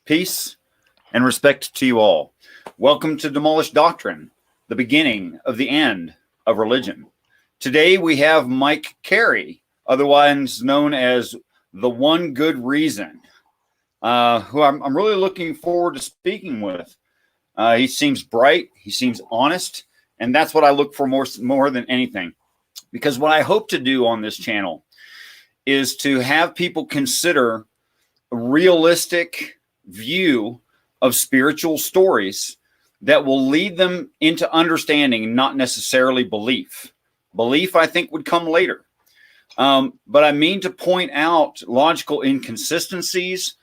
Peace and respect to you all. Welcome to Demolished Doctrine, the beginning of the end of religion. Today we have Mike Carey, otherwise known as the One Good Reason, who I'm really looking forward to speaking with. He seems bright, he seems honest, and that's what I look for more than anything. Because what I hope to do on this channel is to have people consider a realistic view of spiritual stories that will lead them into understanding, not necessarily belief. Belief, I think, would come later. But I mean to point out logical inconsistencies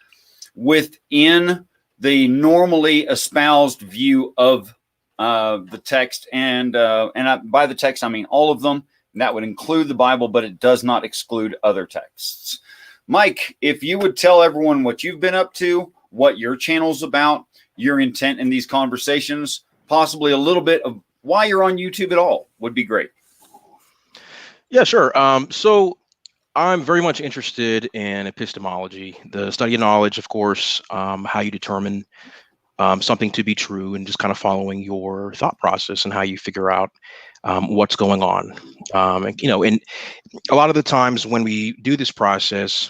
within the normally espoused view of the text. And by the text, I mean all of them. That would include the Bible, but it does not exclude other texts. Mike, if you would tell everyone what you've been up to, what your channel's about, your intent in these conversations, possibly a little bit of why you're on YouTube at all, would be great. Yeah, sure. So I'm very much interested in epistemology, the study of knowledge, of course, how you determine something to be true, and just kind of following your thought process and how you figure out what's going on. And a lot of the times when we do this process,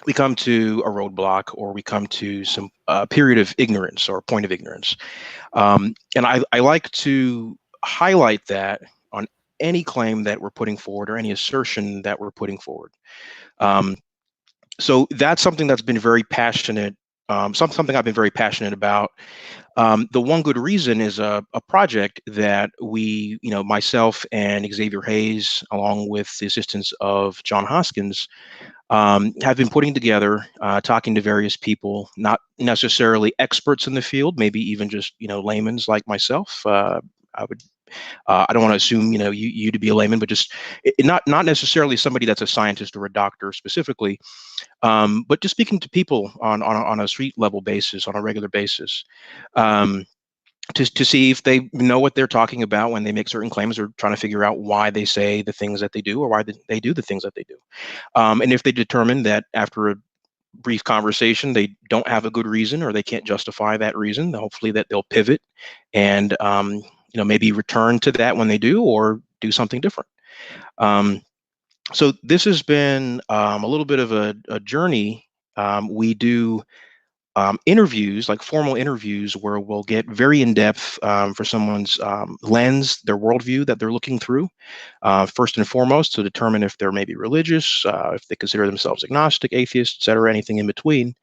we come to a roadblock, or we come to some period of ignorance or point of ignorance. And I like to highlight that on any claim that we're putting forward, or any assertion that we're putting forward. So that's something that's been very passionate, something I've been very passionate about. The One Good Reason is a project that we, myself and Xavier Hayes, along with the assistance of John Hoskins, have been putting together, talking to various people, not necessarily experts in the field, maybe even just, laymen like myself. I don't want to assume, you to be a layman, but just not necessarily somebody that's a scientist or a doctor specifically, but just speaking to people on a street level basis, on a regular basis, to see if they know what they're talking about when they make certain claims, or trying to figure out why they say the things that they do, or why they do the things that they do. And if they determine that after a brief conversation they don't have a good reason, or they can't justify that reason, hopefully that they'll pivot and maybe return to that when they do, or do something different. So this has been a little bit of a journey. We do interviews, like formal interviews, where we'll get very in-depth for someone's lens, their worldview that they're looking through, first and foremost, to determine if they're maybe religious, if they consider themselves agnostic, atheist, etc., anything in between.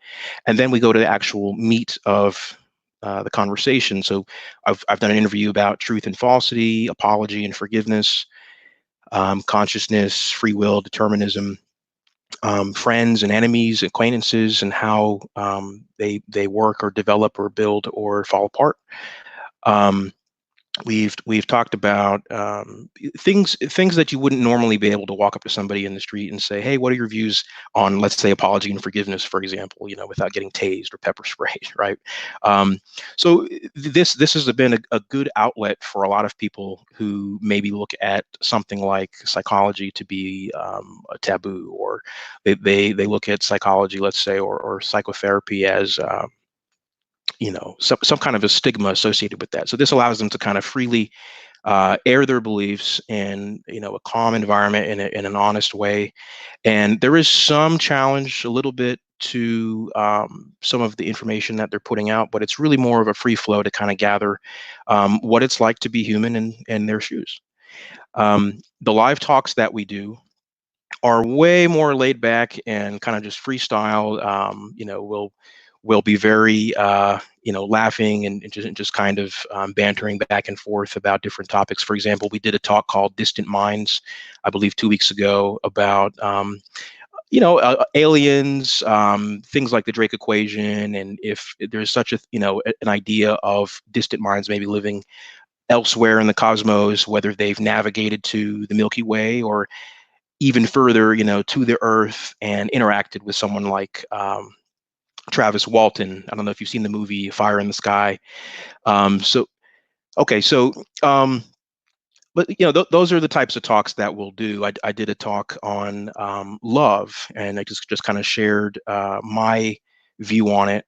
And then we go to the actual meat of the conversation. So I've done an interview about truth and falsity, apology and forgiveness, consciousness, free will, determinism, friends and enemies, acquaintances, and how they work or develop or build or fall apart. We've talked about things that you wouldn't normally be able to walk up to somebody in the street and say, hey, what are your views on, let's say, apology and forgiveness, for example, without getting tased or pepper sprayed, right? So this has been a good outlet for a lot of people who maybe look at something like psychology to be a taboo, or they look at psychology, let's say, or psychotherapy as some kind of a stigma associated with that. So this allows them to kind of freely air their beliefs in a calm environment, in an honest way. And there is some challenge a little bit to some of the information that they're putting out, but it's really more of a free flow to kind of gather what it's like to be human in their shoes. The live talks that we do are way more laid back and kind of just freestyle. We'll be very, laughing and just kind of bantering back and forth about different topics. For example, we did a talk called Distant Minds, I believe 2 weeks ago, about, aliens, things like the Drake equation, and if there's such an idea of distant minds maybe living elsewhere in the cosmos, whether they've navigated to the Milky Way or even further, to the Earth, and interacted with someone like Travis Walton. I don't know if you've seen the movie Fire in the Sky. But those are the types of talks that we'll do. I did a talk on love, and I just kind of shared my view on it.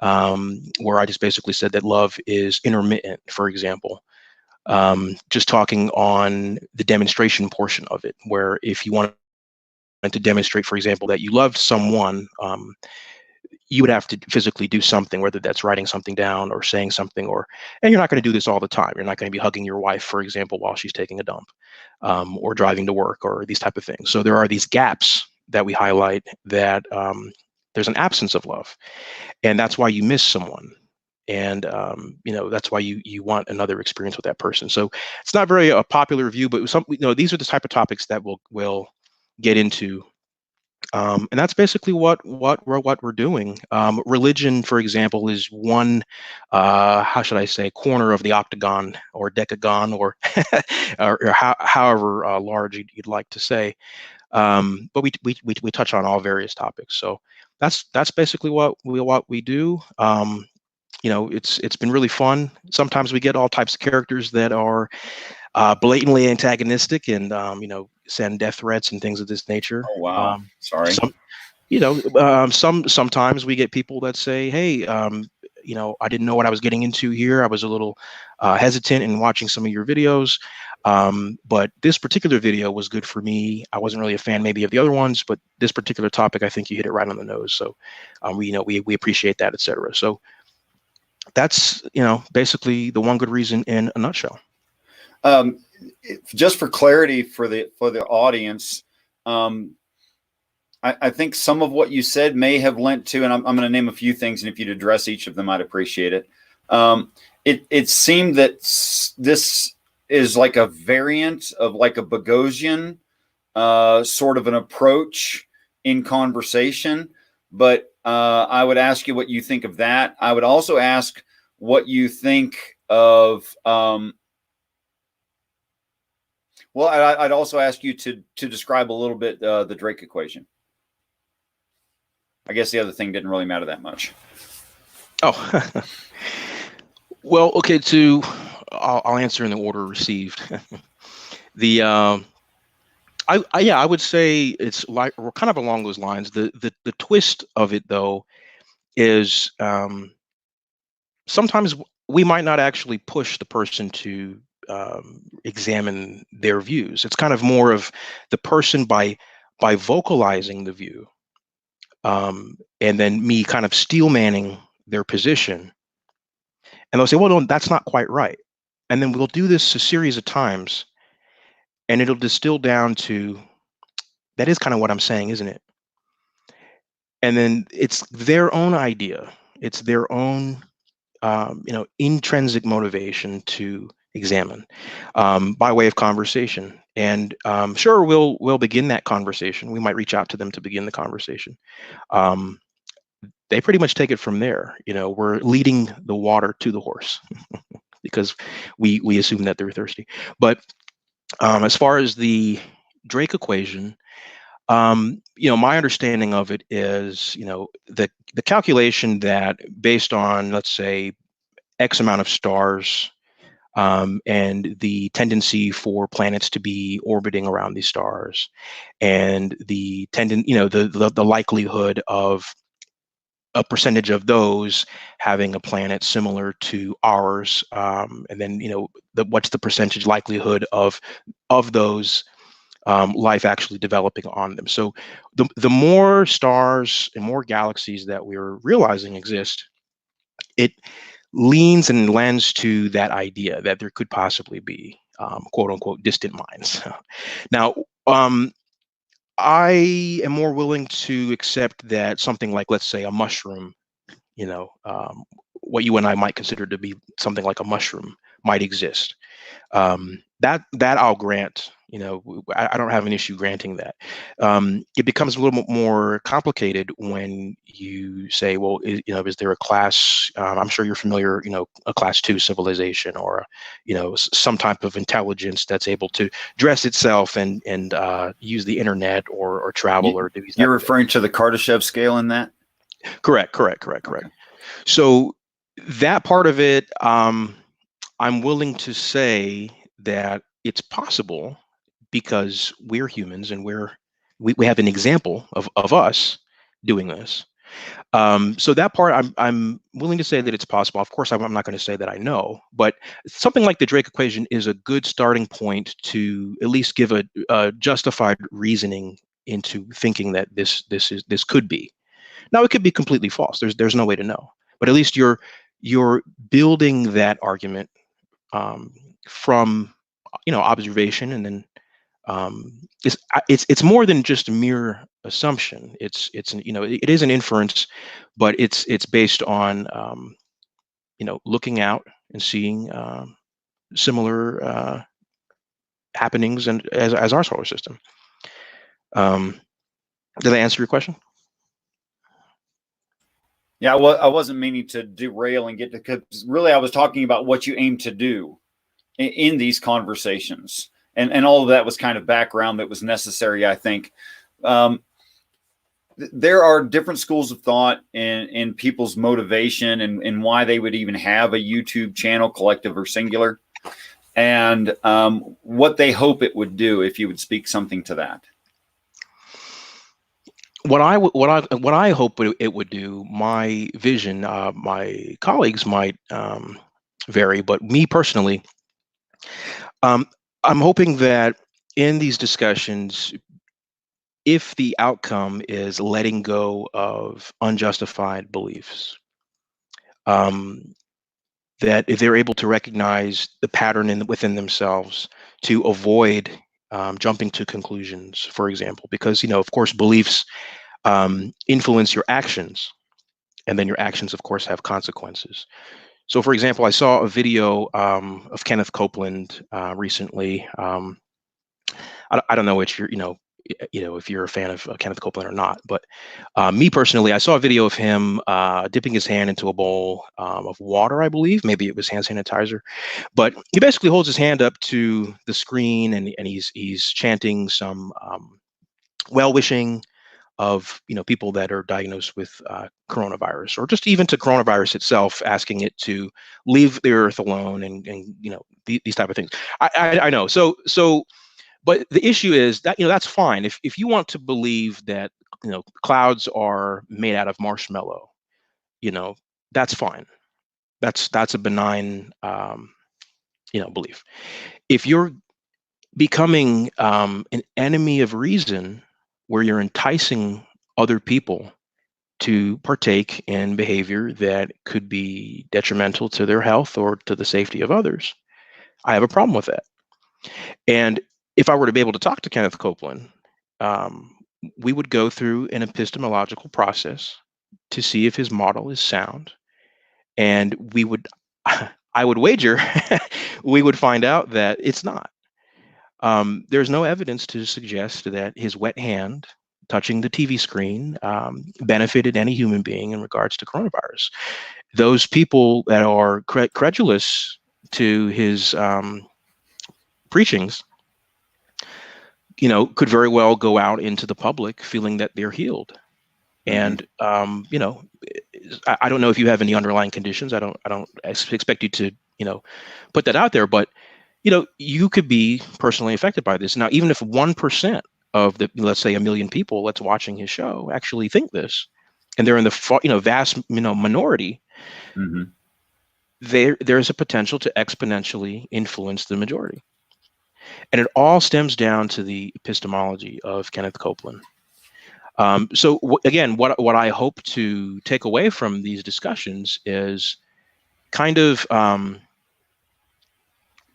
where I just basically said that love is intermittent, for example. Just talking on the demonstration portion of it, where if you want to demonstrate, for example, that you loved someone, you would have to physically do something, whether that's writing something down or saying something, and you're not going to do this all the time. You're not going to be hugging your wife, for example, while she's taking a dump, or driving to work, or these type of things. So there are these gaps that we highlight that there's an absence of love, and that's why you miss someone. And that's why you want another experience with that person. So it's not very a popular view, but these are the type of topics that we'll get into. And that's basically what we're doing. Religion, for example, is one, how should I say, corner of the octagon or decagon, or however large you'd like to say. But we touch on all various topics. So that's basically what we do. It's been really fun. Sometimes we get all types of characters that are blatantly antagonistic and send death threats and things of this nature. Oh wow! Sorry. Sometimes we get people that say, "Hey, I didn't know what I was getting into here. I was a little hesitant in watching some of your videos, but this particular video was good for me. I wasn't really a fan maybe of the other ones, but this particular topic, I think you hit it right on the nose. So, we appreciate that, etc." So that's basically the one good reason in a nutshell. Just for clarity for the audience, I think some of what you said may have lent to, and I'm going to name a few things, and if you'd address each of them, I'd appreciate it. It seemed that this is like a variant of like a Bogosian sort of an approach in conversation, but I would ask you what you think of that. I would also ask what you think of well, I'd also ask you to describe a little bit the Drake equation. I guess the other thing didn't really matter that much. Oh, well, okay. I'll answer in the order received. I would say it's like we're kind of along those lines. The twist of it, though, is sometimes we might not actually push the person to examine their views. It's kind of more of the person by vocalizing the view, and then me kind of steel manning their position, and they'll say, "Well, no, that's not quite right," and then we'll do this a series of times, and it'll distill down to, that is kind of what I'm saying, isn't it? And then it's their own idea. It's their own, intrinsic motivation to examine by way of conversation. And sure, we'll begin that conversation. We might reach out to them to begin the conversation. They pretty much take it from there. We're leading the water to the horse because we assume that they're thirsty. But as far as the Drake equation, my understanding of it is, the calculation that based on, let's say, X amount of stars, and the tendency for planets to be orbiting around these stars, and the likelihood of a percentage of those having a planet similar to ours, and then what's the percentage likelihood of those life actually developing on them. So the more stars and more galaxies that we're realizing exist, it leans and lends to that idea that there could possibly be quote unquote distant minds. Now, I am more willing to accept that something like, let's say, a mushroom, what you and I might consider to be something like a mushroom might exist. That I'll grant. I don't have an issue granting that. It becomes a little bit more complicated when you say, well, is there a class? I'm sure you're familiar, a class 2 civilization, or some type of intelligence that's able to dress itself and use the internet or travel or do these. You're referring to the Kardashev scale in that? Correct. Okay. So that part of it, I'm willing to say that it's possible, because we're humans and we have an example of us doing this. So that part, I'm willing to say that it's possible. Of course, I'm not going to say that I know, but something like the Drake equation is a good starting point to at least give a justified reasoning into thinking that this could be. Now, it could be completely false. There's no way to know, but at least you're building that argument from observation, and then it's more than just a mere assumption. It is an inference, but it's based on looking out and seeing similar happenings and as our solar system. Did I answer your question? Yeah, well, I wasn't meaning to derail and get to, because really I was talking about what you aim to do in these conversations. And all of that was kind of background that was necessary, I think. There are different schools of thought in people's motivation and why they would even have a YouTube channel, collective or singular, and what they hope it would do, if you would speak something to that. What I hope it would do, my vision, my colleagues might vary, but me personally, I'm hoping that in these discussions, if the outcome is letting go of unjustified beliefs, that if they're able to recognize the pattern within themselves to avoid jumping to conclusions, for example, because, of course, beliefs influence your actions, and then your actions, of course, have consequences. So, for example, I saw a video of Kenneth Copeland recently. I don't know if if you're a fan of Kenneth Copeland or not, but me personally, I saw a video of him dipping his hand into a bowl of water, I believe. Maybe it was hand sanitizer, but he basically holds his hand up to the screen, and he's chanting some well-wishing of people that are diagnosed with coronavirus, or just even to coronavirus itself, asking it to leave the earth alone, and these type of things. I know. So, but the issue is that that's fine if you want to believe that clouds are made out of marshmallow, that's fine. That's a benign belief. If you're becoming an enemy of reason, where you're enticing other people to partake in behavior that could be detrimental to their health or to the safety of others, I have a problem with that. And if I were to be able to talk to Kenneth Copeland, we would go through an epistemological process to see if his model is sound. And I would wager, we would find out that it's not. There's no evidence to suggest that his wet hand touching the TV screen benefited any human being in regards to coronavirus. Those people that are credulous to his preachings, could very well go out into the public feeling that they're healed. And I don't know if you have any underlying conditions. I don't expect you to put that out there, but you could be personally affected by this. Now, even if 1% of the, let's say, 1 million people that's watching his show actually think this, and they're in the vast minority, there's a potential to exponentially influence the majority. And it all stems down to the epistemology of Kenneth Copeland. So again, what I hope to take away from these discussions is kind of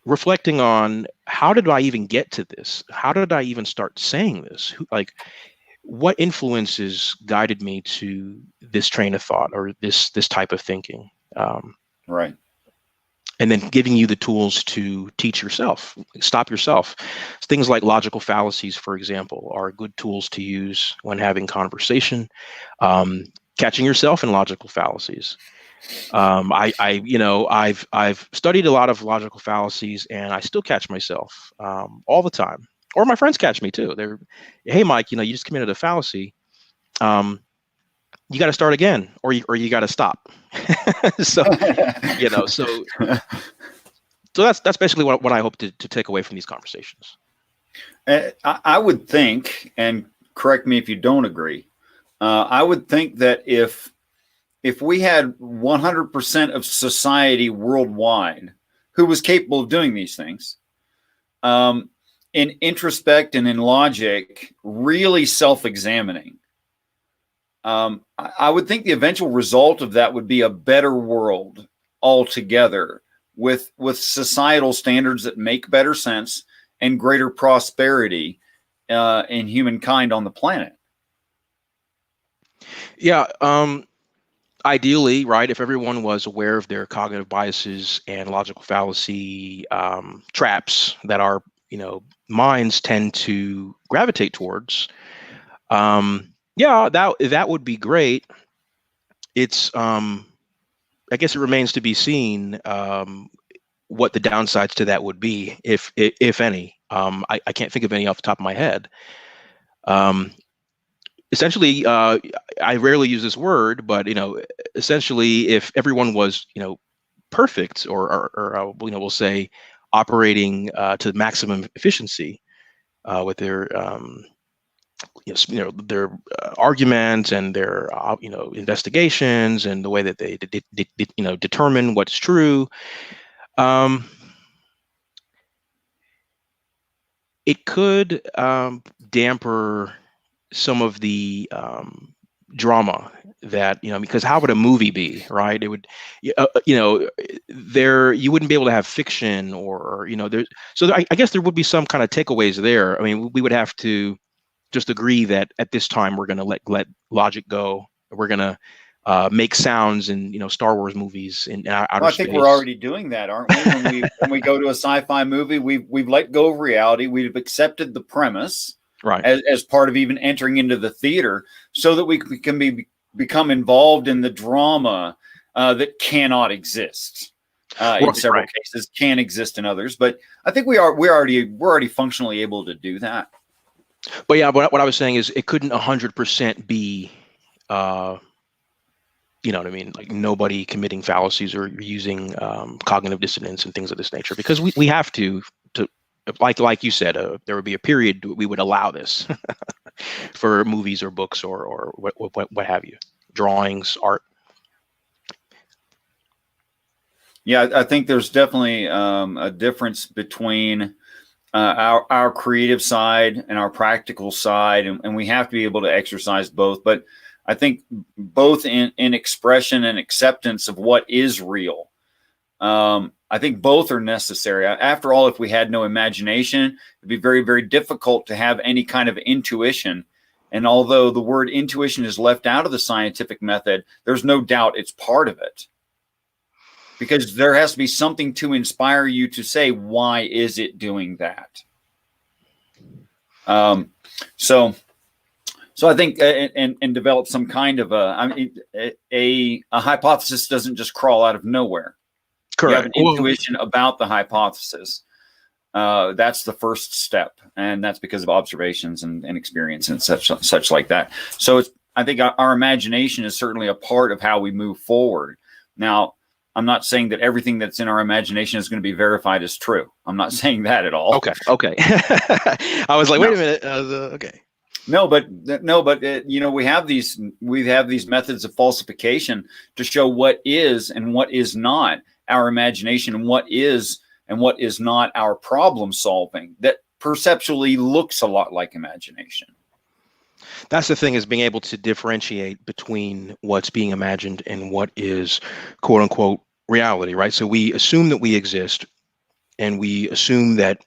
reflecting on, how did I even get to this? How did I even start saying this? What influences guided me to this train of thought, or this type of thinking? Right. And then giving you the tools to teach yourself, stop yourself. Things like logical fallacies, for example, are good tools to use when having conversation. Catching yourself in logical fallacies. I've studied a lot of logical fallacies, and I still catch myself all the time. Or my friends catch me too. They're, "Hey, Mike, you just committed a fallacy. You got to start again, or you got to stop." So that's basically what I hope to take away from these conversations. I would think, and correct me if you don't agree, I would think that if we had 100% of society worldwide who was capable of doing these things, in introspect and in logic, really self-examining, I would think the eventual result of that would be a better world altogether, with societal standards that make better sense and greater prosperity in humankind on the planet. Yeah. Ideally, right, if everyone was aware of their cognitive biases and logical fallacy traps that our minds tend to gravitate towards, yeah, that would be great. It's I guess it remains to be seen what the downsides to that would be, if any. I can't think of any off the top of my head. Essentially, I rarely use this word, but essentially, if everyone was perfect, or we'll say operating to maximum efficiency with their their arguments and their investigations and the way that they determine what's true, it could damper some of the drama that because how would a movie be, right? It would there you wouldn't be able to have fiction or there's I guess there would be some kind of takeaways there. I mean, we would have to just agree that at this time we're going to let logic go. We're going to make sounds in Star Wars movies in outer space. I think we're already doing that, aren't we? When we go to a sci-fi movie, we've let go of reality. We've accepted the premise, right, as part of even entering into the theater, so that we can become involved in the drama that cannot exist in several cases, can exist in others. But I think we're already functionally able to do that. But yeah, what I was saying is it couldn't 100% be, you know what I mean, like nobody committing fallacies or using cognitive dissonance and things of this nature, because we have to like you said, there would be a period we would allow this for movies or books or what have you, drawings, art. Yeah, I think there's definitely a difference between our creative side and our practical side, and we have to be able to exercise both. But I think both in expression and acceptance of what is real. I think both are necessary. After all, if we had no imagination, it'd be very, very difficult to have any kind of intuition. And although the word intuition is left out of the scientific method, there's no doubt it's part of it. Because there has to be something to inspire you to say, why is it doing that? So I think and develop some kind of a hypothesis doesn't just crawl out of nowhere. Correct. You have an intuition about the hypothesis. That's the first step, and that's because of observations and experience and such like that. So I think our imagination is certainly a part of how we move forward. Now, I'm not saying that everything that's in our imagination is going to be verified as true. I'm not saying that at all. Okay. I was like, wait a minute. Okay. No, but we have these methods of falsification to show what is and what is not our imagination, and what is not our problem solving that perceptually looks a lot like imagination. That's the thing, is being able to differentiate between what's being imagined and what is quote unquote reality, right? So we assume that we exist, and we assume that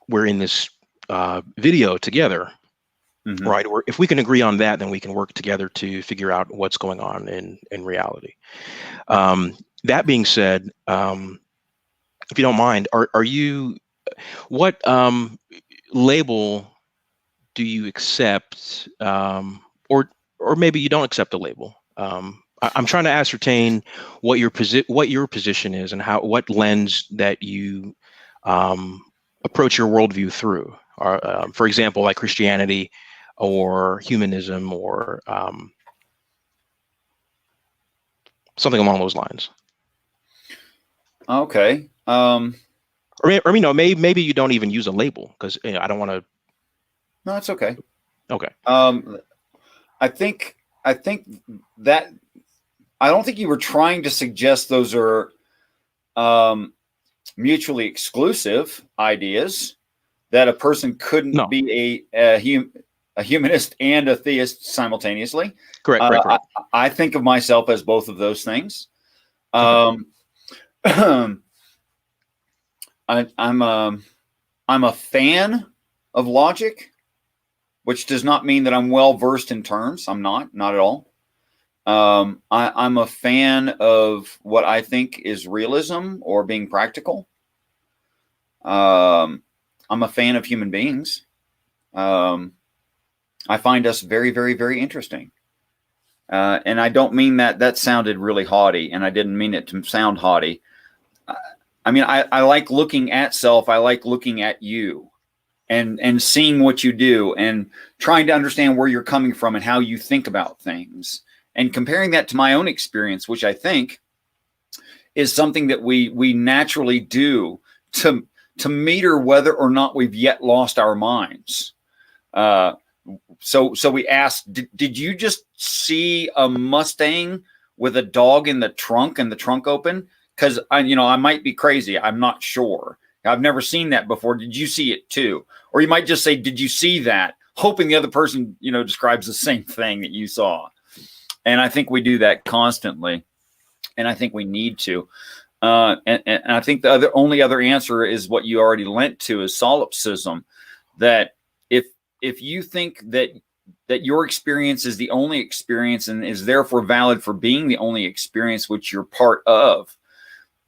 we're in this video together. Mm-hmm. Right. Or if we can agree on that, then we can work together to figure out what's going on in reality. That being said, if you don't mind, what label do you accept, or maybe you don't accept a label? I'm trying to ascertain what your position is, and what lens that you approach your worldview through. For example, like Christianity or humanism, or something along those lines. Okay. Maybe you don't even use a label, because I don't want to. No, it's okay. Okay. I think I think that I don't think you were trying to suggest those are mutually exclusive ideas, that a person couldn't No, be a humanist and a theist simultaneously. correct, correct. I think of myself as both of those things. Okay. I'm a fan of logic, which does not mean that I'm well versed in terms. I'm not at all. I'm a fan of what I think is realism or being practical. I'm a fan of human beings. I find us very, very, very interesting. And I don't mean that sounded really haughty, and I didn't mean it to sound haughty. I mean, I like looking at self. I like looking at you and seeing what you do and trying to understand where you're coming from and how you think about things, and comparing that to my own experience, which I think is something that we naturally do to meter whether or not we've yet lost our minds. So we asked, did you just see a Mustang with a dog in the trunk and the trunk open? Because I might be crazy. I'm not sure. I've never seen that before. Did you see it too? Or you might just say, did you see that? Hoping the other person, describes the same thing that you saw. And I think we do that constantly. And I think we need to. And I think the only other answer is what you already lent to, is solipsism. That if you think that your experience is the only experience and is therefore valid for being the only experience which you're part of,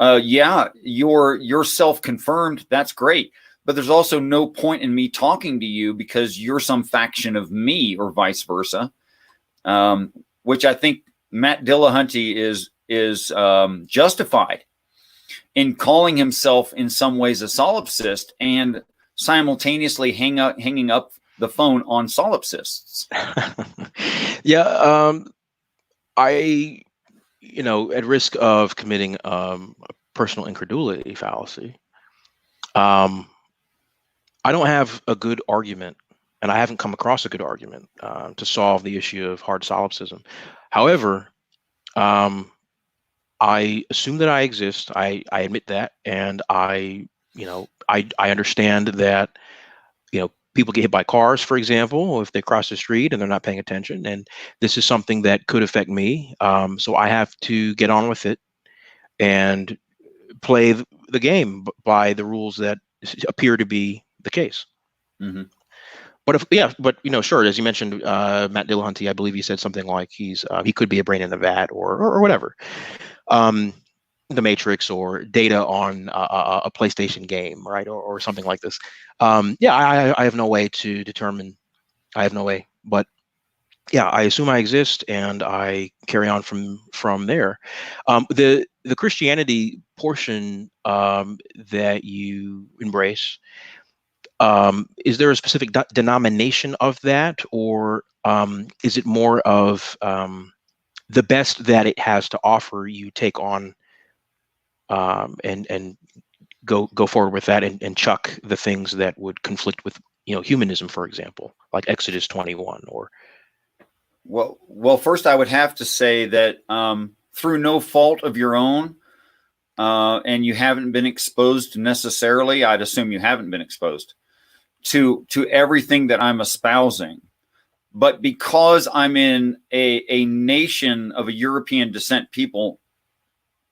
you're self-confirmed. That's great. But there's also no point in me talking to you because you're some faction of me, or vice versa, which I think Matt Dillahunty is justified in calling himself in some ways a solipsist and simultaneously hanging up the phone on solipsists. Yeah, I, at risk of committing a personal incredulity fallacy, I don't have a good argument, and I haven't come across a good argument to solve the issue of hard solipsism. However, I assume that I exist. I admit that, and I understand that people get hit by cars, for example, if they cross the street and they're not paying attention, and this is something that could affect me. So I have to get on with it and play the game by the rules that appear to be the case. Mm-hmm. But sure, as you mentioned, Matt Dillahunty, I believe he said something like he could be a brain in the vat or whatever. The Matrix, or data on a PlayStation game, right, or something like this. I have no way to determine. I have no way, but I assume I exist, and I carry on from there. The Christianity portion that you embrace, is there a specific denomination of that, or is it more of the best that it has to offer you take on, and go forward with that, and chuck the things that would conflict with humanism, for example, like Exodus 21? Or well, first I would have to say that through no fault of your own, and you haven't been exposed necessarily, I'd assume you haven't been exposed to everything that I'm espousing. But because I'm in a nation of a European descent people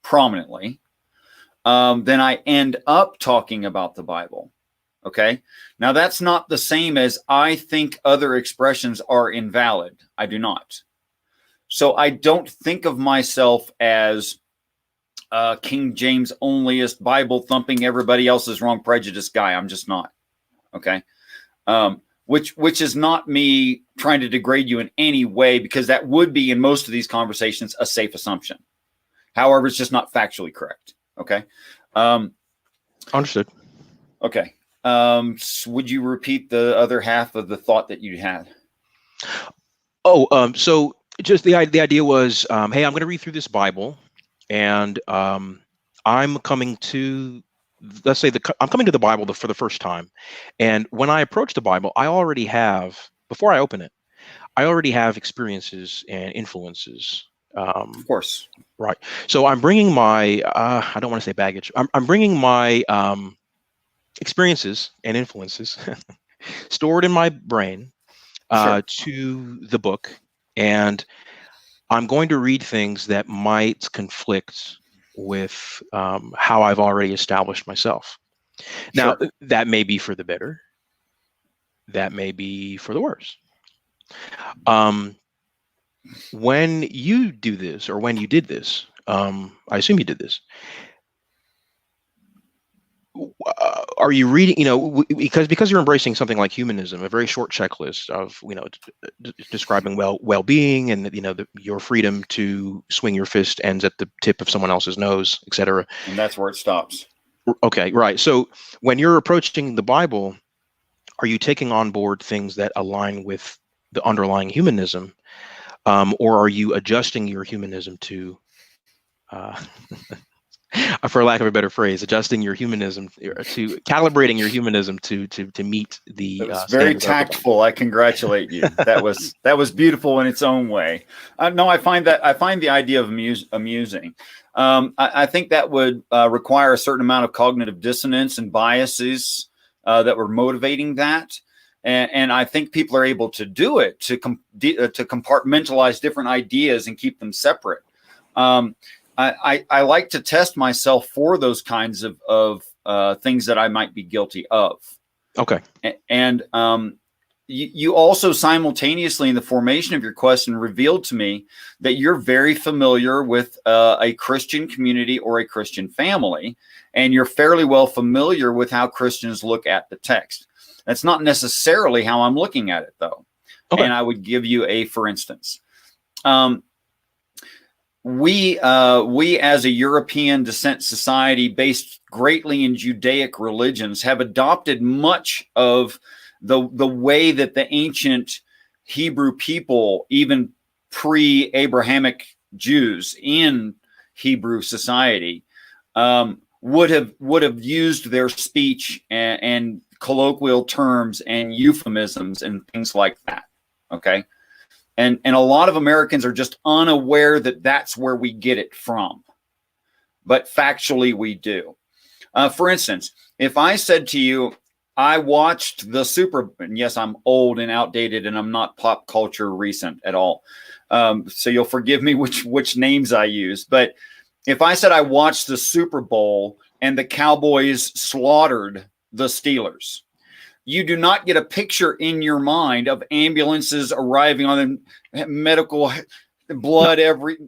prominently, then I end up talking about the Bible. Okay. Now that's not the same as I think other expressions are invalid. I do not. So I don't think of myself as King James onlyist, Bible thumping, everybody else is wrong, prejudice guy. I'm just not. Okay. Which is not me trying to degrade you in any way, because that would be, in most of these conversations, a safe assumption. However, it's just not factually correct. Okay. Understood. Okay. So would you repeat the other half of the thought that you had? So just the idea was, hey, I'm going to read through this Bible, and I'm coming to, let's say I'm coming to the Bible for the first time. And when I approach the Bible, I already have, before I open it, I already have experiences and influences. Of course. Right. So I'm bringing my, I don't want to say baggage. I'm bringing my experiences and influences stored in my brain Sure. to the book. And I'm going to read things that might conflict with how I've already established myself. Now, Sure. that may be for the better. That may be for the worse. When you do this, or when you did this, I assume you did this. Are you reading? Because you're embracing something like humanism, a very short checklist of describing well-being, and your freedom to swing your fist ends at the tip of someone else's nose, etc. And that's where it stops. Okay, right. So when you're approaching the Bible, are you taking on board things that align with the underlying humanism? Or are you adjusting your humanism to, for lack of a better phrase, adjusting your humanism to calibrating your humanism to meet the? It was very tactful. I congratulate you. That was beautiful in its own way. No, I find the idea of amusing. I think that would require a certain amount of cognitive dissonance and biases that were motivating that. And I think people are able to do it, to compartmentalize different ideas and keep them separate. I like to test myself for those kinds of things that I might be guilty of. Okay. And you also simultaneously in the formation of your question revealed to me that you're very familiar with a Christian community or a Christian family, and you're fairly well familiar with how Christians look at the text. That's not necessarily how I'm looking at it, though. Okay. And I would give you a for instance. We as a European descent society based greatly in Judaic religions have adopted much of the way that the ancient Hebrew people, even pre-Abrahamic Jews in Hebrew society, would have used their speech and colloquial terms and euphemisms and things like that. Okay. And a lot of Americans are just unaware that that's where we get it from. But factually, we do. For instance, if I said to you, I watched the and yes, I'm old and outdated and I'm not pop culture recent at all. So you'll forgive me which names I use. But if I said I watched the Super Bowl and the Cowboys slaughtered the Steelers, you do not get a picture in your mind of ambulances arriving on them, medical blood,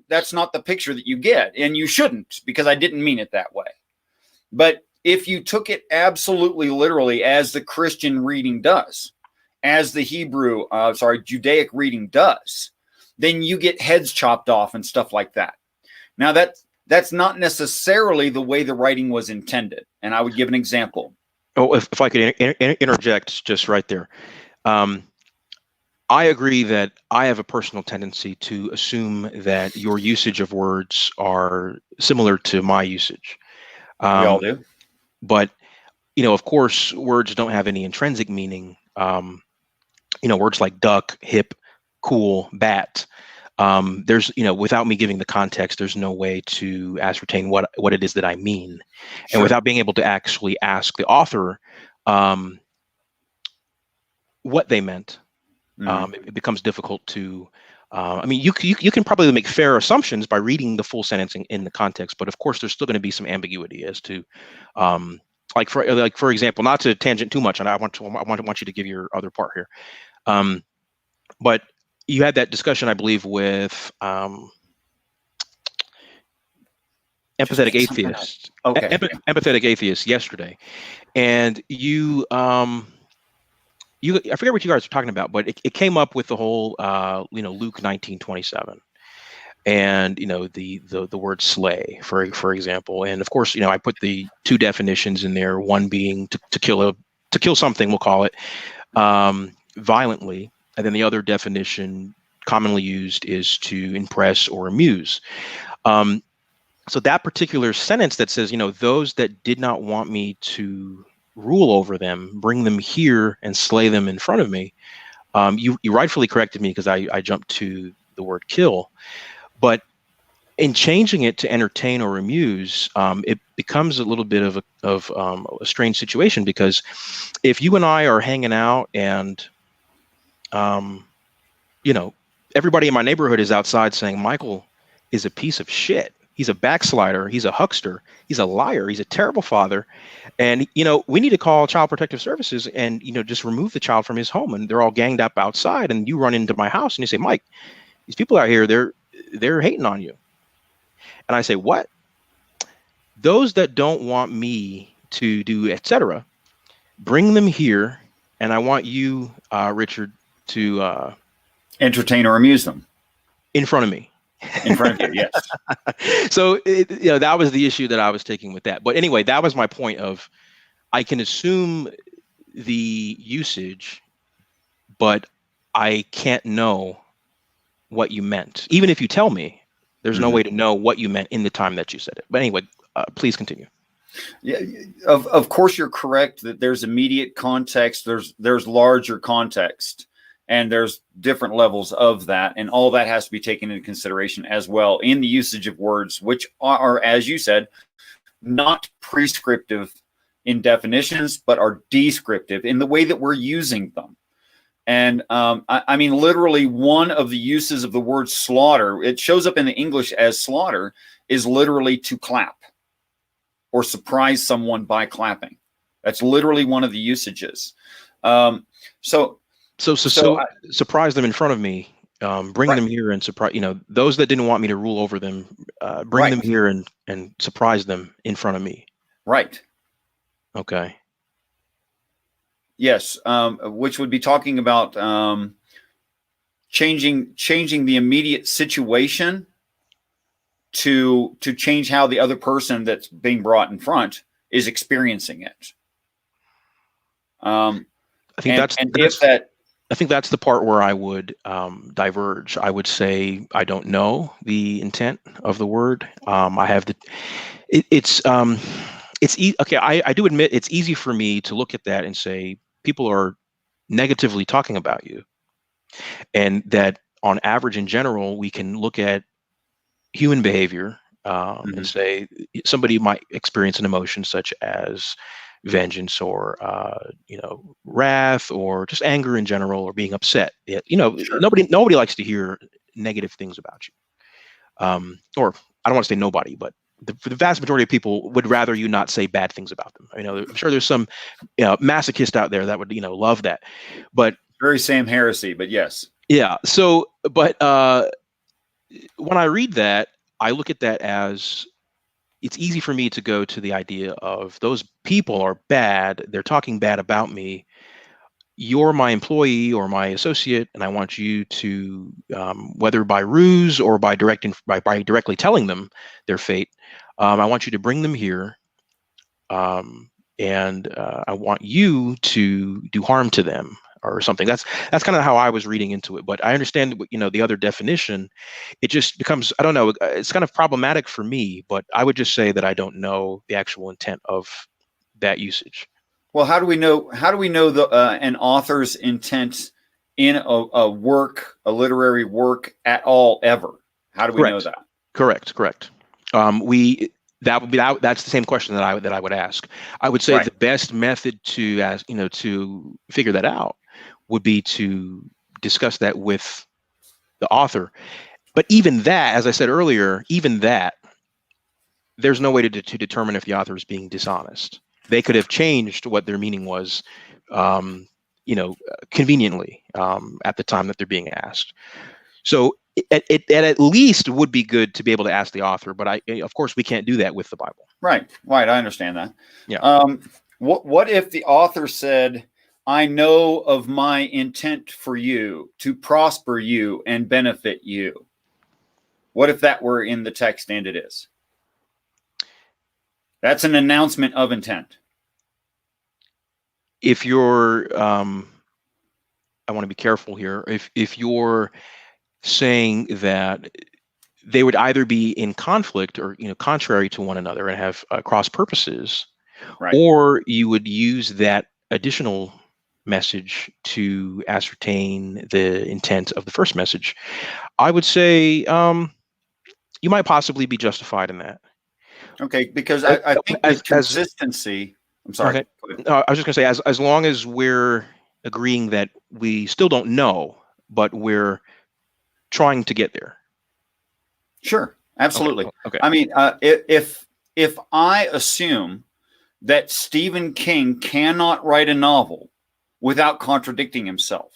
that's not the picture that you get. And you shouldn't, because I didn't mean it that way. But if you took it absolutely literally as the Christian reading does, as the Judaic reading does, then you get heads chopped off and stuff like that. Now that's not necessarily the way the writing was intended. And I would give an example. Oh, if I could interject just right there. I agree that I have a personal tendency to assume that your usage of words are similar to my usage. We all do. But, of course, words don't have any intrinsic meaning. Words like duck, hip, cool, bat. There's, without me giving the context, there's no way to ascertain what it is that I mean. Sure. And without being able to actually ask the author what they meant, it becomes difficult to, you can probably make fair assumptions by reading the full sentence in the context, but of course there's still going to be some ambiguity as to, for example, not to tangent too much, and I want you to give your other part here. But you had that discussion, I believe, with empathetic atheist. Okay. Empathetic atheist yesterday, and you I forget what you guys were talking about, but it came up with the whole Luke 19:27, and the word slay, for example, and of course I put the two definitions in there, one being to kill something, we'll call it, violently. And then the other definition commonly used is to impress or amuse. So that particular sentence that says, those that did not want me to rule over them, bring them here and slay them in front of me. You rightfully corrected me because I jumped to the word kill, but in changing it to entertain or amuse, it becomes a little bit of a strange situation, because if you and I are hanging out and you know, everybody in my neighborhood is outside saying Michael is a piece of shit. He's a backslider. He's a huckster. He's a liar. He's a terrible father. And, we need to call Child Protective Services and, just remove the child from his home. And they're all ganged up outside. And you run into my house and you say, Mike, these people out here, they're hating on you. And I say, what? Those that don't want me to do, etc., bring them here. And I want you, Richard, to entertain or amuse them in front of me. In front of you, yes. So that was the issue that I was taking with that. But anyway, that was my point of, I can assume the usage, but I can't know what you meant. Even if you tell me, there's no way to know what you meant in the time that you said it. But anyway, please continue. Yeah, of course you're correct that there's immediate context, there's larger context, and there's different levels of that, and all that has to be taken into consideration as well in the usage of words, which are, as you said, not prescriptive in definitions, but are descriptive in the way that we're using them. And I mean, literally, one of the uses of the word slaughter, it shows up in the English as slaughter, is literally to clap or surprise someone by clapping. That's literally one of the usages. So surprise them in front of me. Bring them here and surprise. Those that didn't want me to rule over them, bring them here and surprise them in front of me. Right. Okay. Yes, which would be talking about changing the immediate situation to change how the other person that's being brought in front is experiencing it. I think I think that's the part where I would diverge. I would say I don't know the intent of the word. I have okay. I do admit it's easy for me to look at that and say people are negatively talking about you, and that on average, in general, we can look at human behavior and say somebody might experience an emotion such as vengeance or wrath or just anger in general or being upset. Sure. Nobody likes to hear negative things about you, or I don't want to say nobody, but the vast majority of people would rather you not say bad things about them. I'm sure there's some masochist out there that would love that, but very same heresy, but yes. Yeah. So, but when I read that, I look at that as it's easy for me to go to the idea of those people are bad. They're talking bad about me. You're my employee or my associate, and I want you to, whether by ruse or by directly telling them their fate, I want you to bring them here, and I want you to do harm to them or something. That's kind of how I was reading into it. But I understand, the other definition. It just becomes, I don't know, it's kind of problematic for me. But I would just say that I don't know the actual intent of that usage. Well, how do we know an author's intent in a work, a literary work at all, ever? How do we know that? Correct. That's the same question that I would ask. I would say the best method to ask, to figure that out would be to discuss that with the author. But even that, as I said earlier, there's no way to determine if the author is being dishonest. They could have changed what their meaning was, conveniently at the time that they're being asked. So it at least would be good to be able to ask the author, but of course, we can't do that with the Bible. Right. I understand that. Yeah. What if the author said, "I know of my intent for you to prosper you and benefit you"? What if that were in the text, and it is? That's an announcement of intent. If you're, I want to be careful here. If you're saying that they would either be in conflict or contrary to one another and have cross purposes, or you would use that additional message to ascertain the intent of the first message, I would say you might possibly be justified in that. Okay, because I think with consistency, I'm sorry. Okay. I was just going to say, as long as we're agreeing that we still don't know, but we're trying to get there. Sure, absolutely. Okay. I mean, if I assume that Stephen King cannot write a novel without contradicting himself,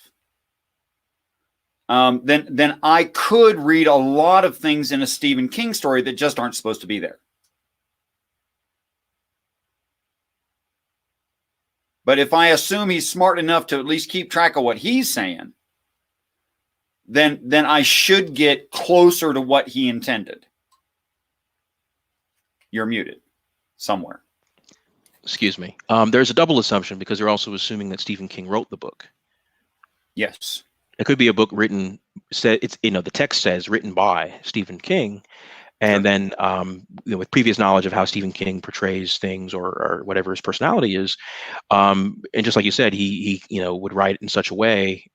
then I could read a lot of things in a Stephen King story that just aren't supposed to be there. But if I assume he's smart enough to at least keep track of what he's saying, then I should get closer to what he intended. You're muted somewhere. Excuse me. There's a double assumption because they're also assuming that Stephen King wrote the book. Yes. It could be a book written, the text says written by Stephen King. And then with previous knowledge of how Stephen King portrays things or whatever his personality is, and just like you said, he would write in such a way,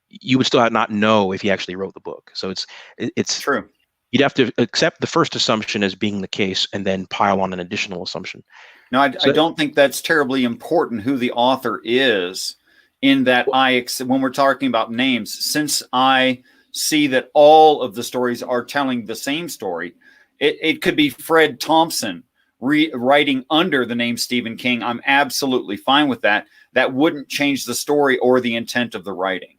you would still not know if he actually wrote the book. So it's true. You'd have to accept the first assumption as being the case and then pile on an additional assumption. No, I don't think that's terribly important who the author is, in that when we're talking about names, since I see that all of the stories are telling the same story, it could be Fred Thompson writing under the name Stephen King. I'm absolutely fine with that. That wouldn't change the story or the intent of the writing.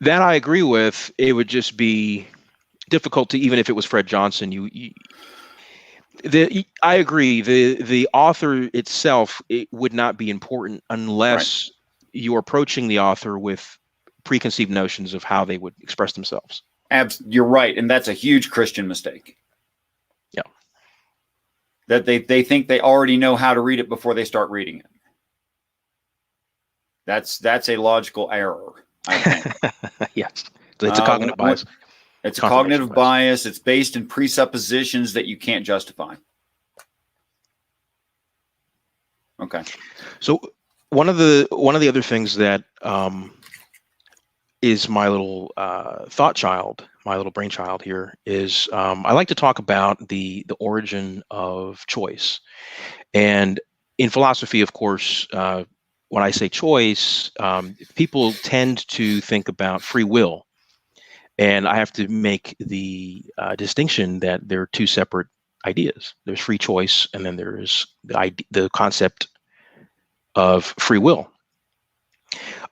That I agree with. It would just be difficult to, even if it was Fred Johnson, I agree. The author itself, it would not be important unless you're approaching the author with preconceived notions of how they would express themselves. You're right, and that's a huge Christian mistake. Yeah. That they think they already know how to read it before they start reading it. That's a logical error, I think. Yes. So it's a cognitive bias. It's a cognitive bias. It's based in presuppositions that you can't justify. Okay. So one of the other things that is my little thought child, my little brainchild here, is I like to talk about the origin of choice. And in philosophy, of course, when I say choice, people tend to think about free will. And I have to make the distinction that there are two separate ideas. There's free choice, and then there's the concept of free will.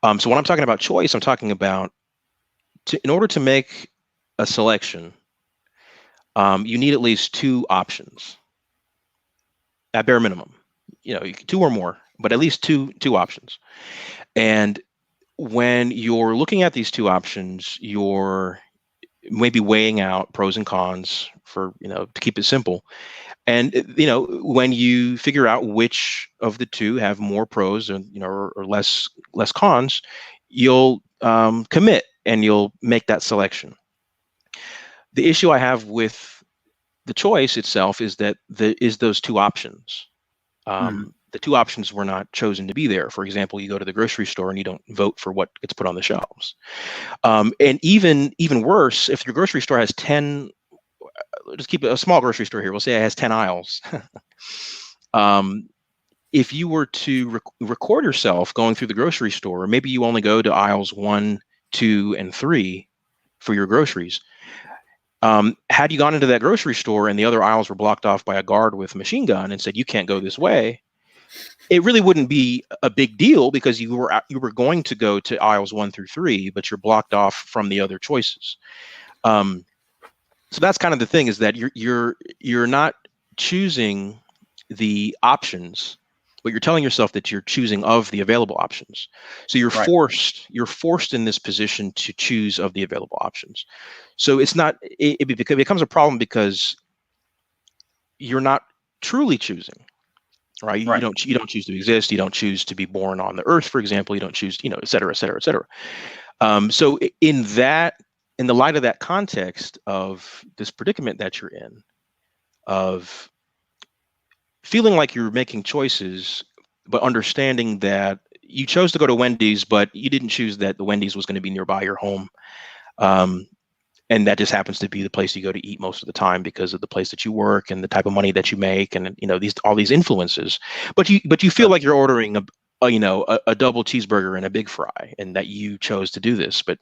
So when I'm talking about choice, I'm talking about in order to make a selection, you need at least two options at bare minimum. Two or more, but at least two options. And when you're looking at these two options, you're maybe weighing out pros and cons for, to keep it simple. And, when you figure out which of the two have more pros and, or less cons, you'll commit and you'll make that selection. The issue I have with the choice itself is that those two options. The two options were not chosen to be there. For example, you go to the grocery store and you don't vote for what gets put on the shelves. And even worse, if your grocery store has 10, just keep a small grocery store here, we'll say it has 10 aisles. If you were to record yourself going through the grocery store, maybe you only go to aisles 1, 2, and 3 for your groceries. Had you gone into that grocery store and the other aisles were blocked off by a guard with a machine gun and said, you can't go this way, it really wouldn't be a big deal because you were going to go to aisles 1 through 3, but you're blocked off from the other choices. So that's kind of the thing, is that you're not choosing the options, but you're telling yourself that you're choosing of the available options. So you're forced in this position to choose of the available options. So it becomes a problem because you're not truly choosing. Right? You don't choose to exist. You don't choose to be born on the earth, for example. You don't choose, et cetera, et cetera, et cetera. So in the light of that context of this predicament that you're in, of feeling like you're making choices, but understanding that you chose to go to Wendy's, but you didn't choose that the Wendy's was going to be nearby your home. And that just happens to be the place you go to eat most of the time because of the place that you work and the type of money that you make, and all these influences. But you feel like you're ordering a double cheeseburger and a big fry, and that you chose to do this, but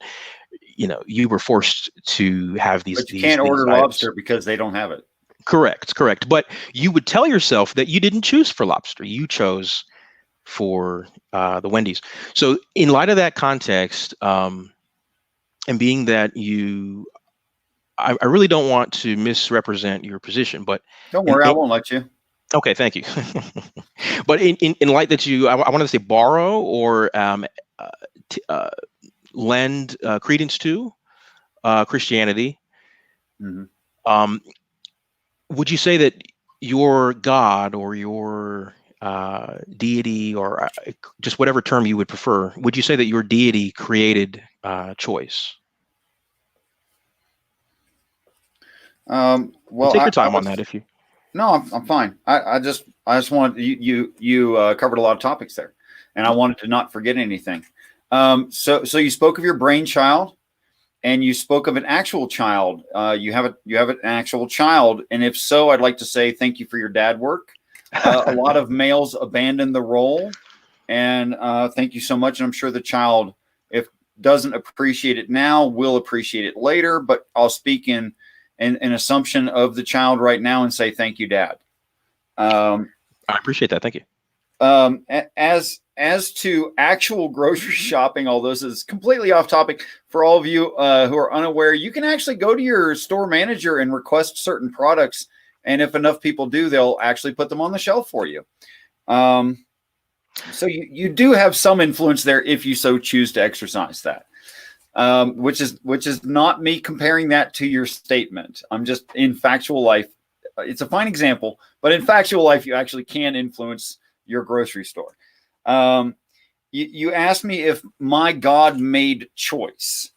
you were forced to have these. But you can't order lobster because they don't have it. Correct. But you would tell yourself that you didn't choose for lobster; you chose for the Wendy's. So, in light of that context, and being that I really don't want to misrepresent your position, but don't worry, I won't let you. Okay, thank you. But in light that I want to say borrow or lend credence to Christianity, mm-hmm. Would you say that your God or your deity, or just whatever term you would prefer, would you say that your deity created choice? Well, take your time on that if you. No, I'm fine. I just wanted you covered a lot of topics there, and I wanted to not forget anything. So you spoke of your brainchild, and you spoke of an actual child. You have an actual child, and if so, I'd like to say thank you for your dad work. A lot of males abandon the role, and thank you so much. And I'm sure the child, if doesn't appreciate it now, will appreciate it later. But I'll speak in an assumption of the child right now and say thank you, Dad. I appreciate that. Thank you. As to actual grocery shopping, although this is completely off topic, for all of you who are unaware, you can actually go to your store manager and request certain products, and if enough people do, they'll actually put them on the shelf for you. So you do have some influence there if you so choose to exercise that. Which is not me comparing that to your statement. I'm just in factual life. It's a fine example, but in factual life, you actually can influence your grocery store. You asked me if my God made choice.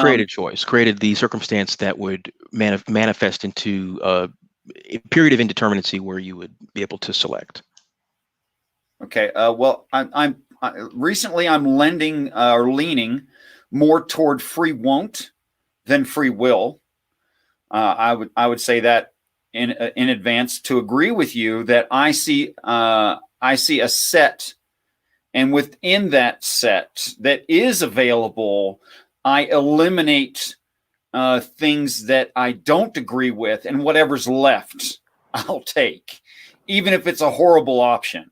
Created choice, created the circumstance that would manifest into a period of indeterminacy where you would be able to select. Okay. Well, I'm recently leaning more toward free won't than free will. I would say that in advance to agree with you that I see a set, and within that set that is available, I eliminate things that I don't agree with, and whatever's left, I'll take, even if it's a horrible option.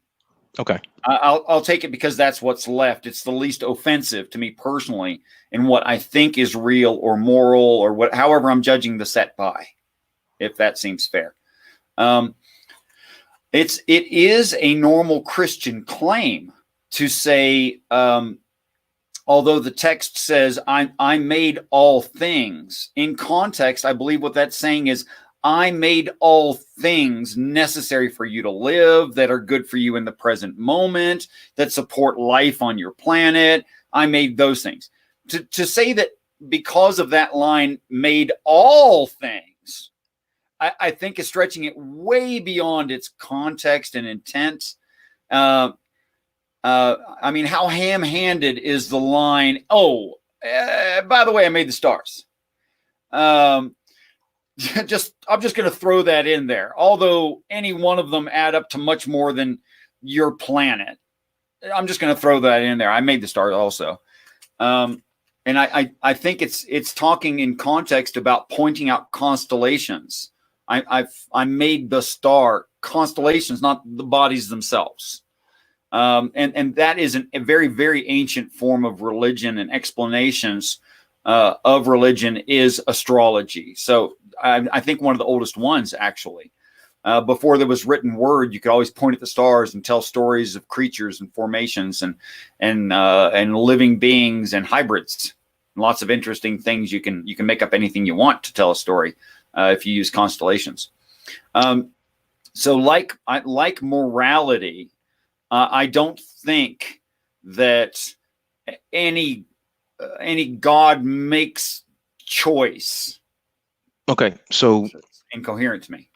Okay. I'll take it because that's what's left. It's the least offensive to me personally, and what I think is real or moral or however I'm judging the set by, if that seems fair. It is a normal Christian claim to say, although the text says I made all things, in context, I believe what that's saying is I made all things necessary for you to live, that are good for you in the present moment, that support life on your planet. I made those things. To say that because of that line, made all things, I think is stretching it way beyond its context and intent. I mean, how ham-handed is the line? Oh, by the way, I made the stars. I'm just going to throw that in there. Although any one of them add up to much more than your planet, I'm just going to throw that in there. I made the stars also, and I think it's talking in context about pointing out constellations. I made the star constellations, not the bodies themselves. And that is a very, very ancient form of religion, and explanations of religion is astrology. So I think one of the oldest ones, actually. Before there was written word, you could always point at the stars and tell stories of creatures and formations and living beings and hybrids. Lots of interesting things. You can make up anything you want to tell a story if you use constellations. So like morality, I don't think that any God makes choice. Okay, so it's incoherent to me.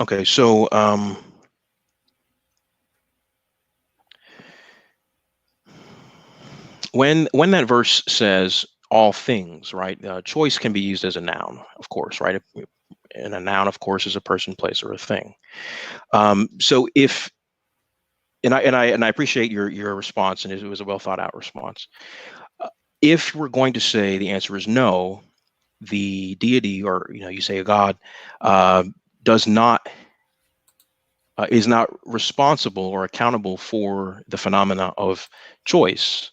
Okay, so when that verse says all things, right? Choice can be used as a noun, of course, right? And a noun, of course, is a person, place, or a thing. So if and I appreciate your response, and it was a well thought out response. If we're going to say the answer is no, the deity, or you say a god, does not is not responsible or accountable for the phenomena of choice.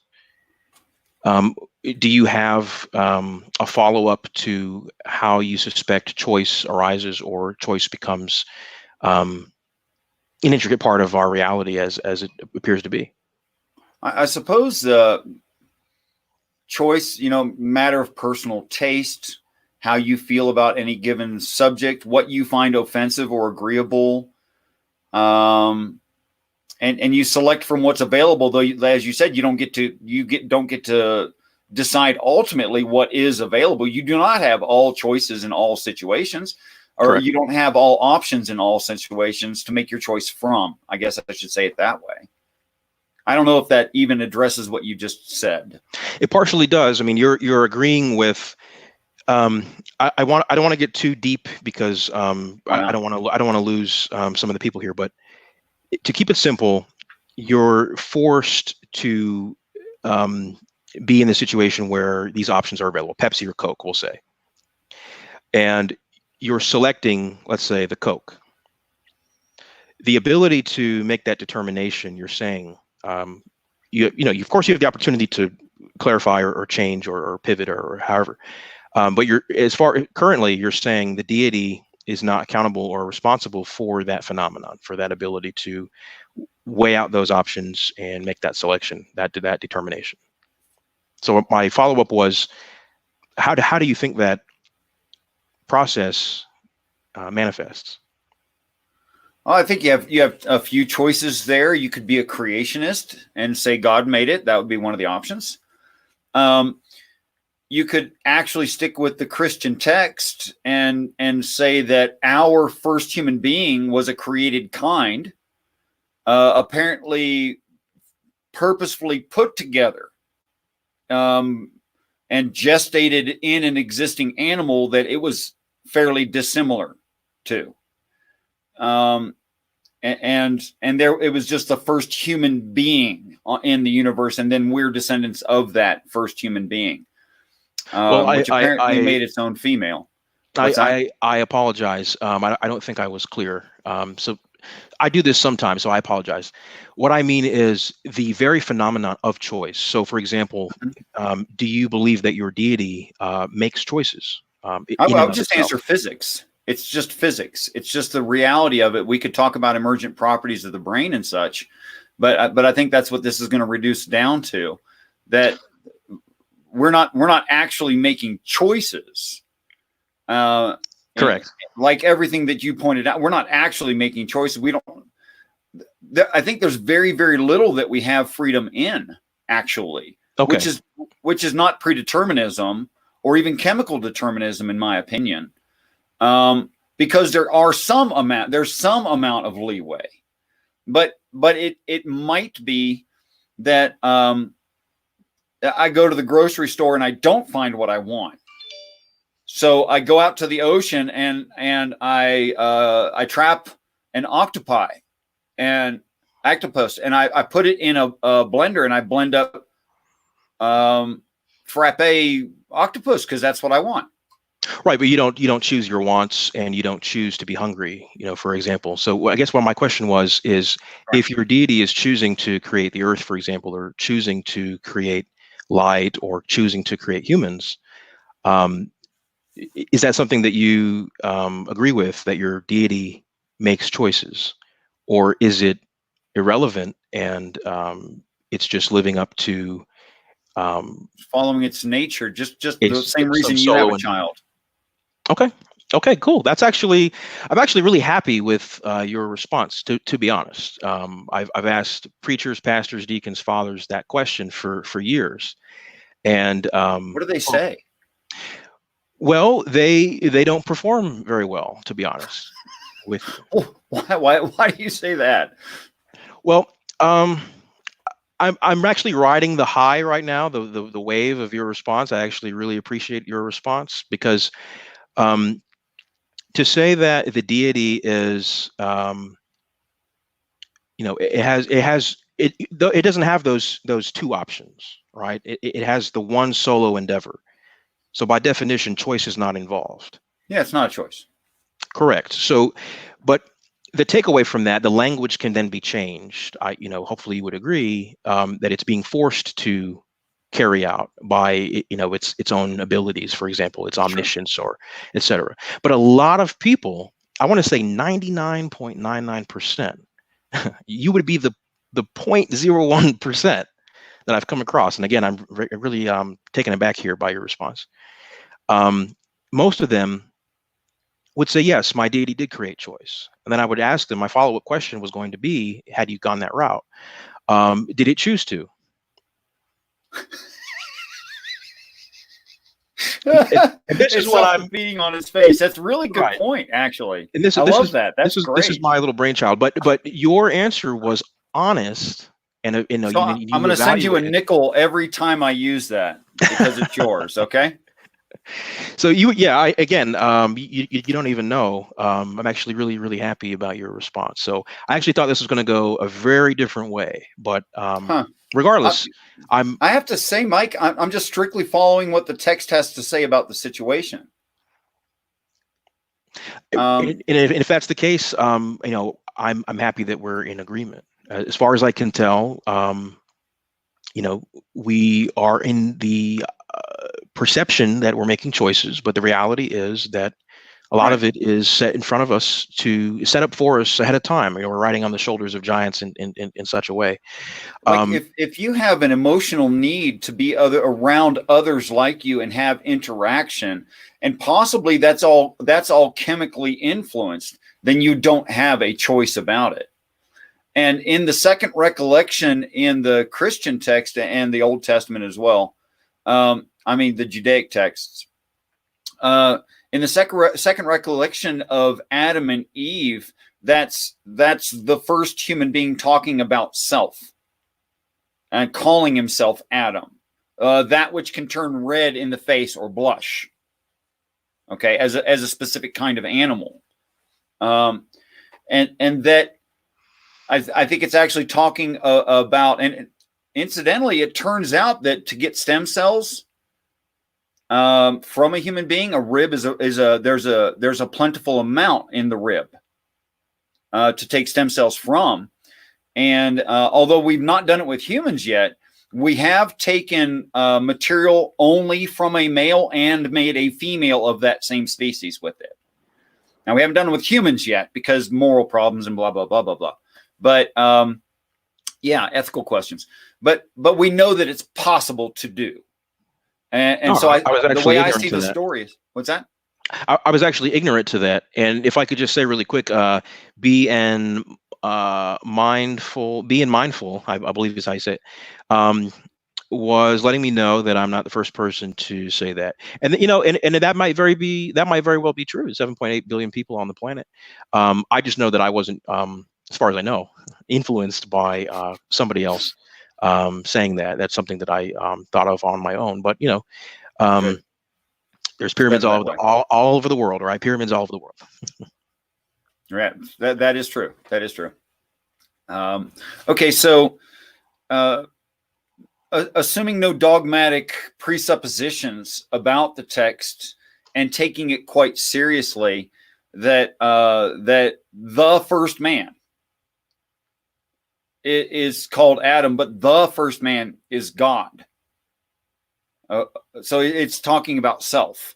Do you have a follow-up to how you suspect choice arises or choice becomes an intricate part of our reality as it appears to be? I suppose choice, matter of personal taste, how you feel about any given subject, what you find offensive or agreeable, and you select from what's available. Though, as you said, don't get to decide ultimately what is available. You do not have all choices in all situations, or Correct. You don't have all options in all situations to make your choice from. I guess I should say it that way. I don't know if that even addresses what you just said. It partially does. I mean, you're agreeing with. I don't want to get too deep because I don't want to lose some of the people here. But to keep it simple, you're forced to be in the situation where these options are available, Pepsi or Coke, we'll say, and you're selecting, let's say, the Coke. The ability to make that determination, you're saying, of course, you have the opportunity to clarify or change or pivot or however. But currently, you're saying the deity is not accountable or responsible for that phenomenon, for that ability to weigh out those options and make that selection, that determination. So my follow-up was, how do you think that process manifests? Well, I think you have a few choices there. You could be a creationist and say God made it. That would be one of the options. You could actually stick with the Christian text and say that our first human being was a created kind, apparently purposefully put together and gestated in an existing animal that it was fairly dissimilar to. And there it was just the first human being in the universe, and then we're descendants of that first human being, which apparently made its own female. I apologize. I don't think I was clear. So I do this sometimes, so I apologize. What I mean is the very phenomenon of choice. So, for example, do you believe that your deity makes choices? I would just answer physics. It's just physics. It's just the reality of it. We could talk about emergent properties of the brain and such, but I think that's what this is going to reduce down to, that we're not actually making choices. Correct. Like everything that you pointed out, we're not actually making choices. I think there's very, very little that we have freedom in, actually, okay. which is not predeterminism or even chemical determinism, in my opinion. Because there's some amount of leeway, but it might be that I go to the grocery store and I don't find what I want. So I go out to the ocean and I trap an octopus and I put it in a blender and I blend up frappe octopus because that's what I want. Right, but you don't choose your wants and you don't choose to be hungry, for example. So I guess what my question was is, right, if your deity is choosing to create the earth, for example, or choosing to create light or choosing to create humans, is that something that you agree with, that your deity makes choices, or is it irrelevant and it's just living up to following its nature, just the same reason you have a child? Okay, cool. I'm actually really happy with your response, to be honest. I've asked preachers, pastors, deacons, fathers that question for years. And what do they say? Well, they don't perform very well, to be honest with you. Why do you say that? Well, I'm actually riding the high right now, the wave of your response. I actually really appreciate your response because um, to say that the deity is, it doesn't have those two options, right? It has the one solo endeavor. So by definition, choice is not involved. Yeah, it's not a choice. Correct. So, but the takeaway from that, the language can then be changed. Hopefully you would agree that it's being forced to carry out by, its own abilities, for example, its omniscience or et cetera. But a lot of people, I want to say 99.99%, you would be the 0.01% that I've come across. And again, I'm really taken aback here by your response. Most of them would say, yes, my deity did create choice. And then I would ask them, my follow-up question was going to be, had you gone that route, did it choose to? And this is what I'm beating on his face. That's a really good point, actually. And I love that. That's great. This is my little brainchild. But your answer was honest. And so I'm going to send you a nickel every time I use that because it's yours. Okay. So you don't even know. I'm actually really, really happy about your response. So I actually thought this was going to go a very different way, but regardless, I have to say, Mike, I'm just strictly following what the text has to say about the situation. And if that's the case, I'm happy that we're in agreement. As far as I can tell, we are in the perception that we're making choices, but the reality is that a lot of it is set in front of us, set up for us ahead of time. We're riding on the shoulders of giants in such a way. Like if you have an emotional need to be around others like you and have interaction, and possibly that's all chemically influenced, then you don't have a choice about it. And in the second recollection in the Christian text and the Old Testament as well, the Judaic texts, in the second recollection of Adam and Eve, that's the first human being talking about self and calling himself Adam, that which can turn red in the face or blush, okay, as a specific kind of animal, and that I think it's actually talking about, and incidentally, it turns out that to get stem cells from a human being, a rib there's a plentiful amount in the rib to take stem cells from. And although we've not done it with humans yet, we have taken material only from a male and made a female of that same species with it. Now, we haven't done it with humans yet because moral problems and blah, blah, blah, blah, blah. But ethical questions. But we know that it's possible to do. And so the way I see the story is, what's that? I was actually ignorant to that. And if I could just say really quick, be mindful, I believe is how you say it, was letting me know that I'm not the first person to say that. And and that might very well be true. 7.8 billion people on the planet. I just know that I wasn't, as far as I know, influenced by somebody else saying that. That's something that I thought of on my own. But there's pyramids all over the world, right? Pyramids all over the world. Right. That is true. That is true. Okay, so assuming no dogmatic presuppositions about the text and taking it quite seriously, that the first man is called Adam, but the first man is God. So it's talking about self,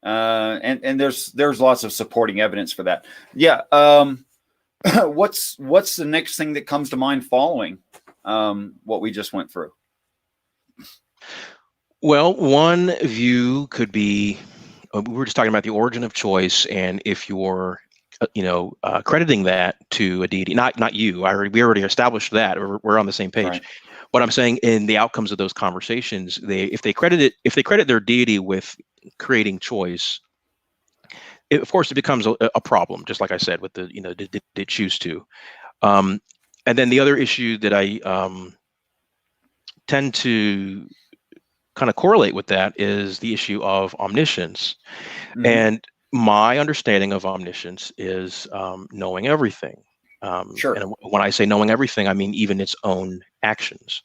and there's lots of supporting evidence for that. Yeah. What's the next thing that comes to mind following what we just went through? Well, one view could be, we were just talking about the origin of choice, and if you're crediting that to a deity, not you. We already established that. We're on the same page. Right. But I'm saying in the outcomes of those conversations, if they credit their deity with creating choice, of course it becomes a problem. Just like I said, with the did they choose to? And then the other issue that I tend to kind of correlate with that is the issue of omniscience. Mhm. And my understanding of omniscience is knowing everything. Sure. And when I say knowing everything, I mean even its own actions.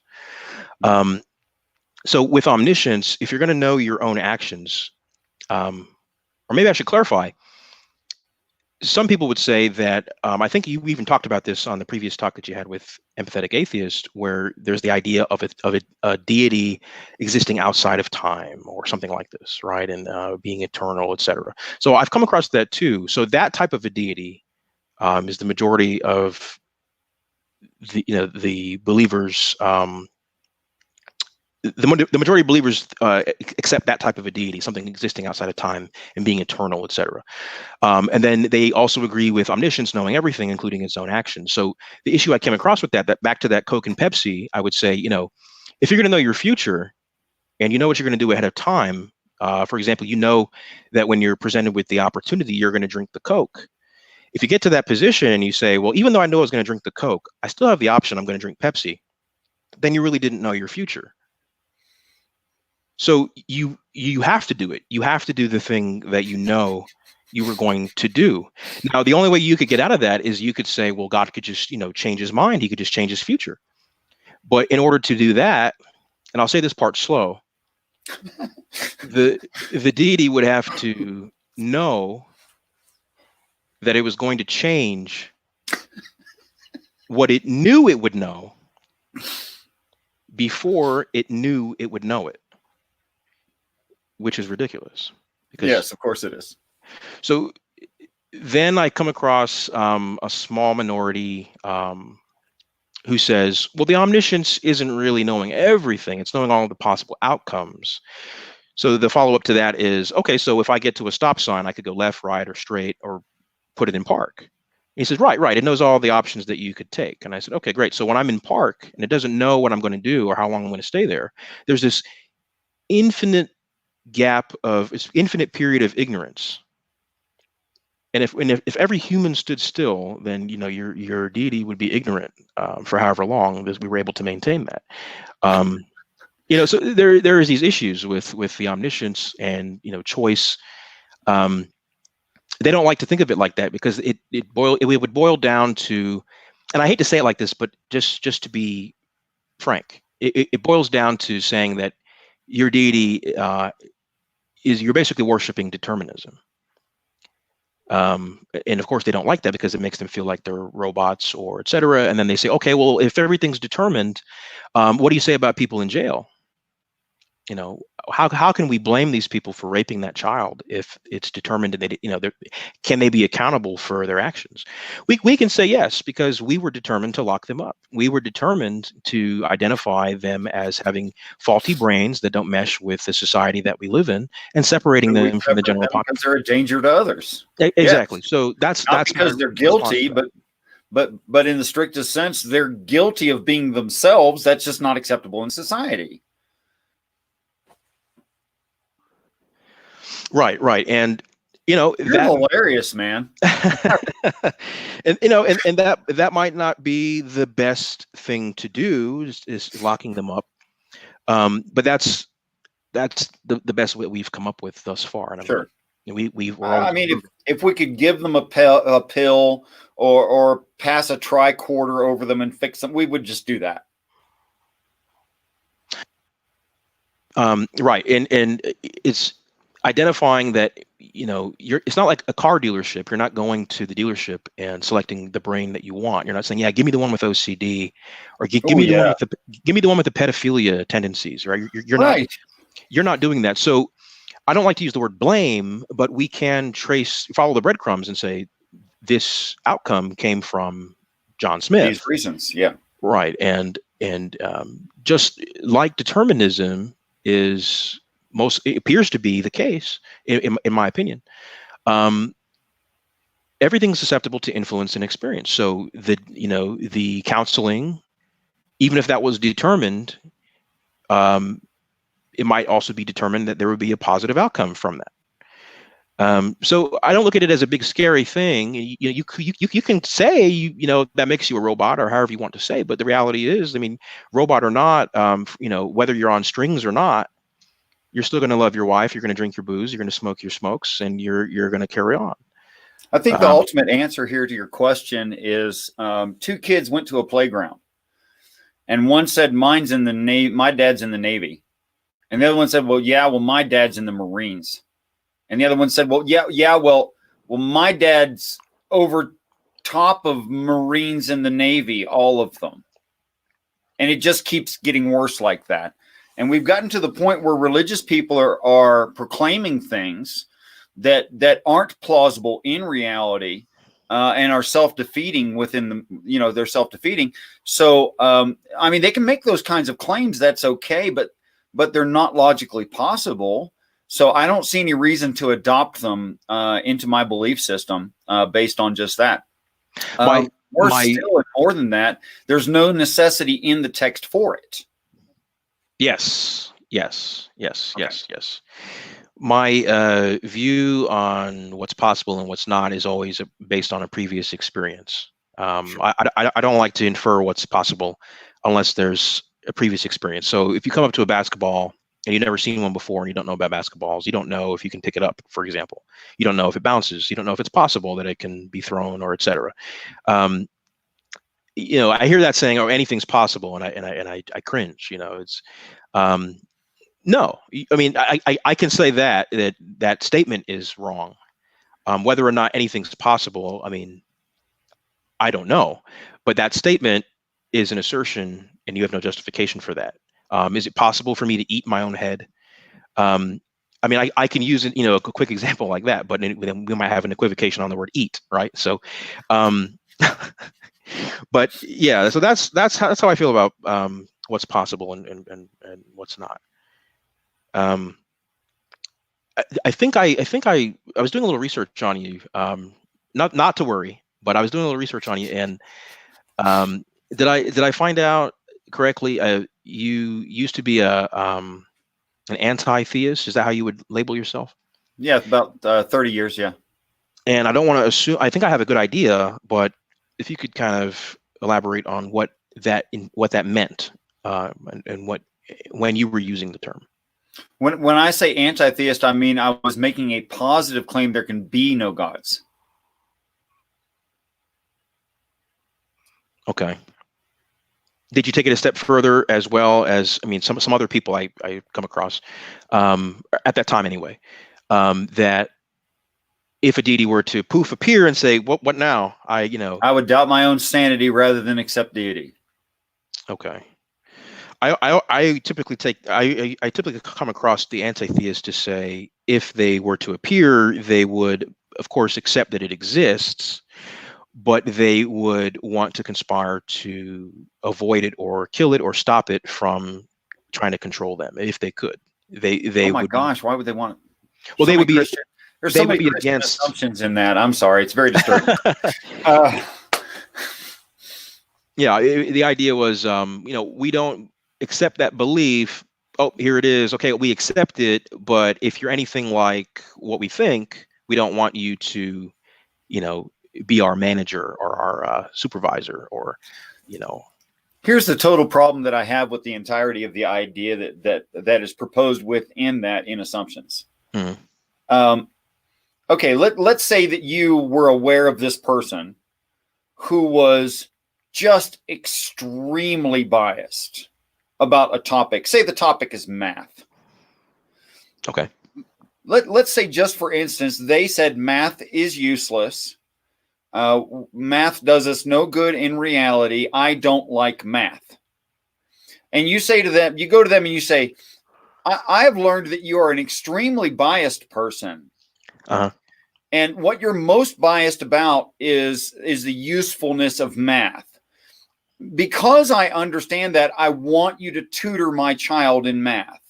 So with omniscience, if you're going to know your own actions, or maybe I should clarify, some people would say that, I think you even talked about this on the previous talk that you had with Empathetic Atheist, where there's the idea of a deity existing outside of time or something like this, right? And being eternal, etc. So I've come across that too. So that type of a deity is the majority of the believers. The majority of believers accept that type of a deity, something existing outside of time and being eternal, etc. And then they also agree with omniscience, knowing everything, including its own actions. So the issue I came across with that back to that Coke and Pepsi, I would say, if you're going to know your future and you know what you're going to do ahead of time, for example, you know that when you're presented with the opportunity, you're going to drink the Coke. If you get to that position and you say, well, even though I know I was going to drink the Coke, I still have the option, I'm going to drink Pepsi, then you really didn't know your future. So you have to do it. You have to do the thing that you know you were going to do. Now, the only way you could get out of that is you could say, well, God could just, change his mind. He could just change his future. But in order to do that, and I'll say this part slow, the deity would have to know that it was going to change what it knew it would know before it knew it would know it, which is ridiculous. Because, yes, of course it is. So then I come across a small minority who says, well, the omniscience isn't really knowing everything. It's knowing all of the possible outcomes. So the follow-up to that is, okay, so if I get to a stop sign, I could go left, right, or straight, or put it in park. He says, right. It knows all the options that you could take. And I said, okay, great. So when I'm in park and it doesn't know what I'm going to do or how long I'm going to stay there, there's this infinite period of ignorance. And if every human stood still, then your deity would be ignorant for however long as we were able to maintain that. So there is these issues with the omniscience and choice. They don't like to think of it like that because it would boil down to, and I hate to say it like this, but just to be frank, it boils down to saying that your deity you're basically worshiping determinism. And of course they don't like that because it makes them feel like they're robots or et cetera. And then they say, okay, well, if everything's determined, what do you say about people in jail? How can we blame these people for raping that child if it's determined and can they be accountable for their actions? We can say yes, because we were determined to lock them up. We were determined to identify them as having faulty brains that don't mesh with the society that we live in and separating them from the general population. Because they're a danger to others. Exactly. Yes. So that's because they're guilty, but in the strictest sense, they're guilty of being themselves. That's just not acceptable in society. Right. And you're hilarious, man. and that might not be the best thing to do is locking them up. But that's the best way we've come up with thus far. And sure. If we could give them a pill or pass a tricorder over them and fix them, we would just do that. Right. And it's identifying that it's not like a car dealership. You're not going to the dealership and selecting the brain that you want. You're not saying, give me the one with OCD, or give me the one with the pedophilia tendencies. Right? You're right. You're not doing that. So I don't like to use the word blame, but we can follow the breadcrumbs and say this outcome came from John Smith. These reasons, yeah. Right, and just like determinism it appears to be the case, in my opinion. Everything's susceptible to influence and experience. So the counseling, even if that was determined, it might also be determined that there would be a positive outcome from that. So I don't look at it as a big scary thing. You can say that makes you a robot or however you want to say, but the reality is, I mean, robot or not, whether you're on strings or not, you're still going to love your wife. You're going to drink your booze. You're going to smoke your smokes, and you're going to carry on. I think the ultimate answer here to your question is two kids went to a playground, and one said, "Mine's in the Navy. My dad's in the Navy," and the other one said, well, my dad's in the Marines." And the other one said, well, my dad's over top of Marines in the Navy, all of them. And it just keeps getting worse like that. And we've gotten to the point where religious people are proclaiming things that aren't plausible in reality and are self-defeating within the, they're self-defeating. So, I mean, they can make those kinds of claims. That's okay, but they're not logically possible. So I don't see any reason to adopt them into my belief system based on just that. More than that, there's no necessity in the text for it. Yes. My view on what's possible and what's not is always based on a previous experience. Sure. I don't like to infer what's possible unless there's a previous experience. So if you come up to a basketball and you've never seen one before and you don't know about basketballs, you don't know if you can pick it up, for example. You don't know if it bounces. You don't know if it's possible that it can be thrown or et cetera. I hear that saying, "Oh, anything's possible," and I cringe. It's no. I mean, I can say that statement is wrong. Whether or not anything's possible, I mean, I don't know. But that statement is an assertion, and you have no justification for that. Is it possible for me to eat my own head? I mean, I can use it, a quick example like that, but then we might have an equivocation on the word eat, right? So, but yeah, so that's how I feel about what's possible and what's not. I think I was doing a little research on you. Not to worry, but I was doing a little research on you, and did I find out correctly? You used to be an anti-theist. Is that how you would label yourself? Yeah, about 30 years. Yeah. And I don't want to assume. I think I have a good idea, but if you could kind of elaborate on what that meant and when you were using the term. When I say anti-theist, I mean I was making a positive claim there can be no gods. Okay. Did you take it a step further as well as, I mean, some other people I come across at that time anyway, that if a deity were to poof appear and say, what now? I would doubt my own sanity rather than accept deity. Okay. I typically come across the anti-theist to say if they were to appear, they would, of course, accept that it exists, but they would want to conspire to avoid it or kill it or stop it from trying to control them if they could. They oh my gosh, why would they want it? Well, they would be. There's so many against assumptions in that. I'm sorry, it's very disturbing. Yeah, the idea was, we don't accept that belief. Oh, here it is. Okay, we accept it, but if you're anything like what we think, we don't want you to, be our manager or our supervisor or, Here's the total problem that I have with the entirety of the idea that is proposed within that in assumptions. Mm-hmm. Okay, let's say that you were aware of this person who was just extremely biased about a topic. Say the topic is math. Okay. Let's say, just for instance, they said math is useless. Math does us no good in reality. I don't like math. And you say to them, you go to them and you say, I have learned that you are an extremely biased person. Uh-huh. And what you're most biased about is the usefulness of math. Because I understand that, I want you to tutor my child in math.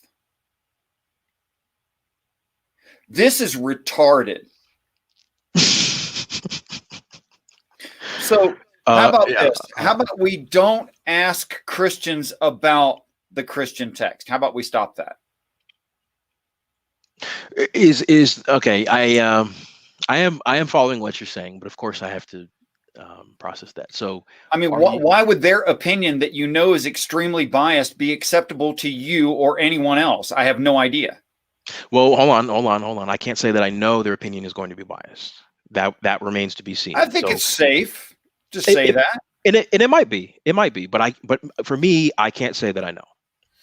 This is retarded. So how about this? How about we don't ask Christians about the Christian text? How about we stop that? Is okay. I am following what you're saying, but of course I have to process that. So, I mean, are you? why would their opinion that you know is extremely biased be acceptable to you or anyone else? I have no idea. Well, hold on. I can't say that I know their opinion is going to be biased. That remains to be I seen. think So, it's safe to it, say it, that. and it might be, but for me, I can't say that I know,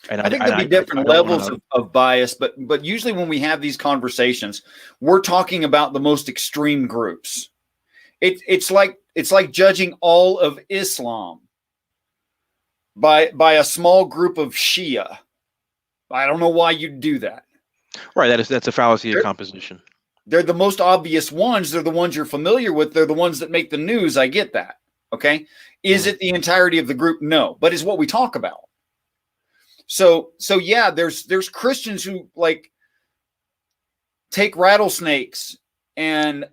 and I think there'll be I different don't want levels to. of bias, but usually when we have these conversations, we're talking about the most extreme groups. It's like judging all of Islam by a small group of Shia. I don't know why you'd do that. Right, that's a fallacy of They're, composition. they're the most obvious ones. They're the ones you're familiar with. They're the ones that make the news. I get that. Okay. Is it the entirety of the group? No, but it's what we talk about. So yeah, there's Christians who like take rattlesnakes and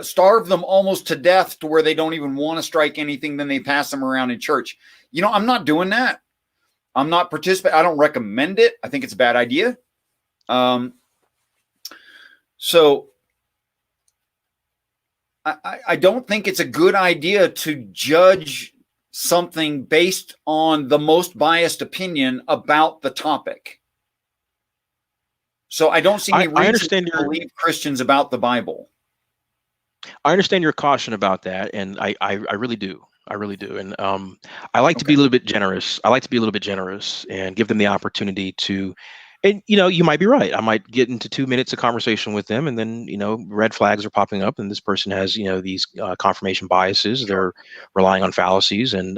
starve them almost to death to where they don't even want to strike anything. Then they pass them around in church. You know, I'm not doing that. I'm not participating. I don't recommend it. I think it's a bad idea. So I don't think it's a good idea to judge something based on the most biased opinion about the topic. So I don't see any I reason understand to your believe Christians about the Bible. I understand your caution about that, and I really do. I really do. And I like to be Okay. a little bit generous. I like to be a little bit generous and give them the opportunity to, and you might be right. I might get into 2 minutes of conversation with them, and then red flags are popping up, and this person has these confirmation biases. Sure. They're relying on fallacies, and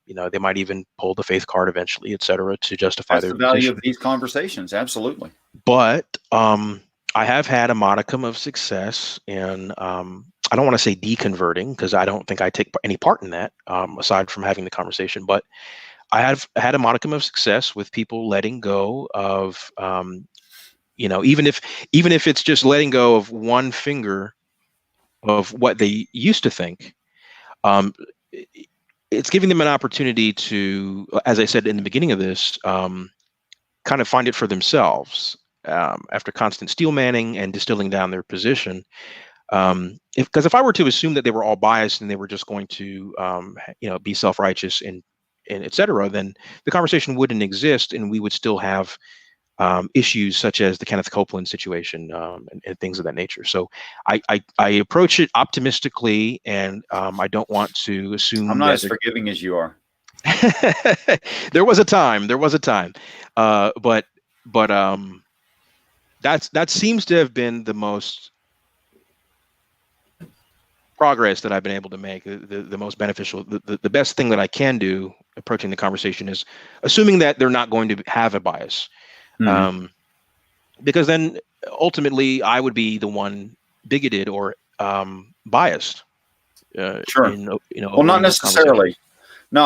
they might even pull the faith card eventually, et cetera, to justify That's their the value position. of these conversations. Absolutely. But I have had a modicum of success in I don't want to say deconverting because I don't think I take any part in that aside from having the conversation. But I have had a modicum of success with people letting go of even if it's just letting go of one finger of what they used to think. Um, it's giving them an opportunity to, as I said in the beginning of this, kind of find it for themselves after constant steel manning and distilling down their position. Because if I were to assume that they were all biased and they were just going to, be self-righteous and et cetera, then the conversation wouldn't exist, and we would still have issues such as the Kenneth Copeland situation and things of that nature. So I approach it optimistically, and I don't want to I'm assume not that as forgiving as you are. there was a time, but that seems to have been the most progress that I've been able to make, the most beneficial, the best thing that I can do approaching the conversation is assuming that they're not going to have a bias. Mm-hmm. Because then ultimately I would be the one bigoted or biased. Sure. Well, not necessarily. No,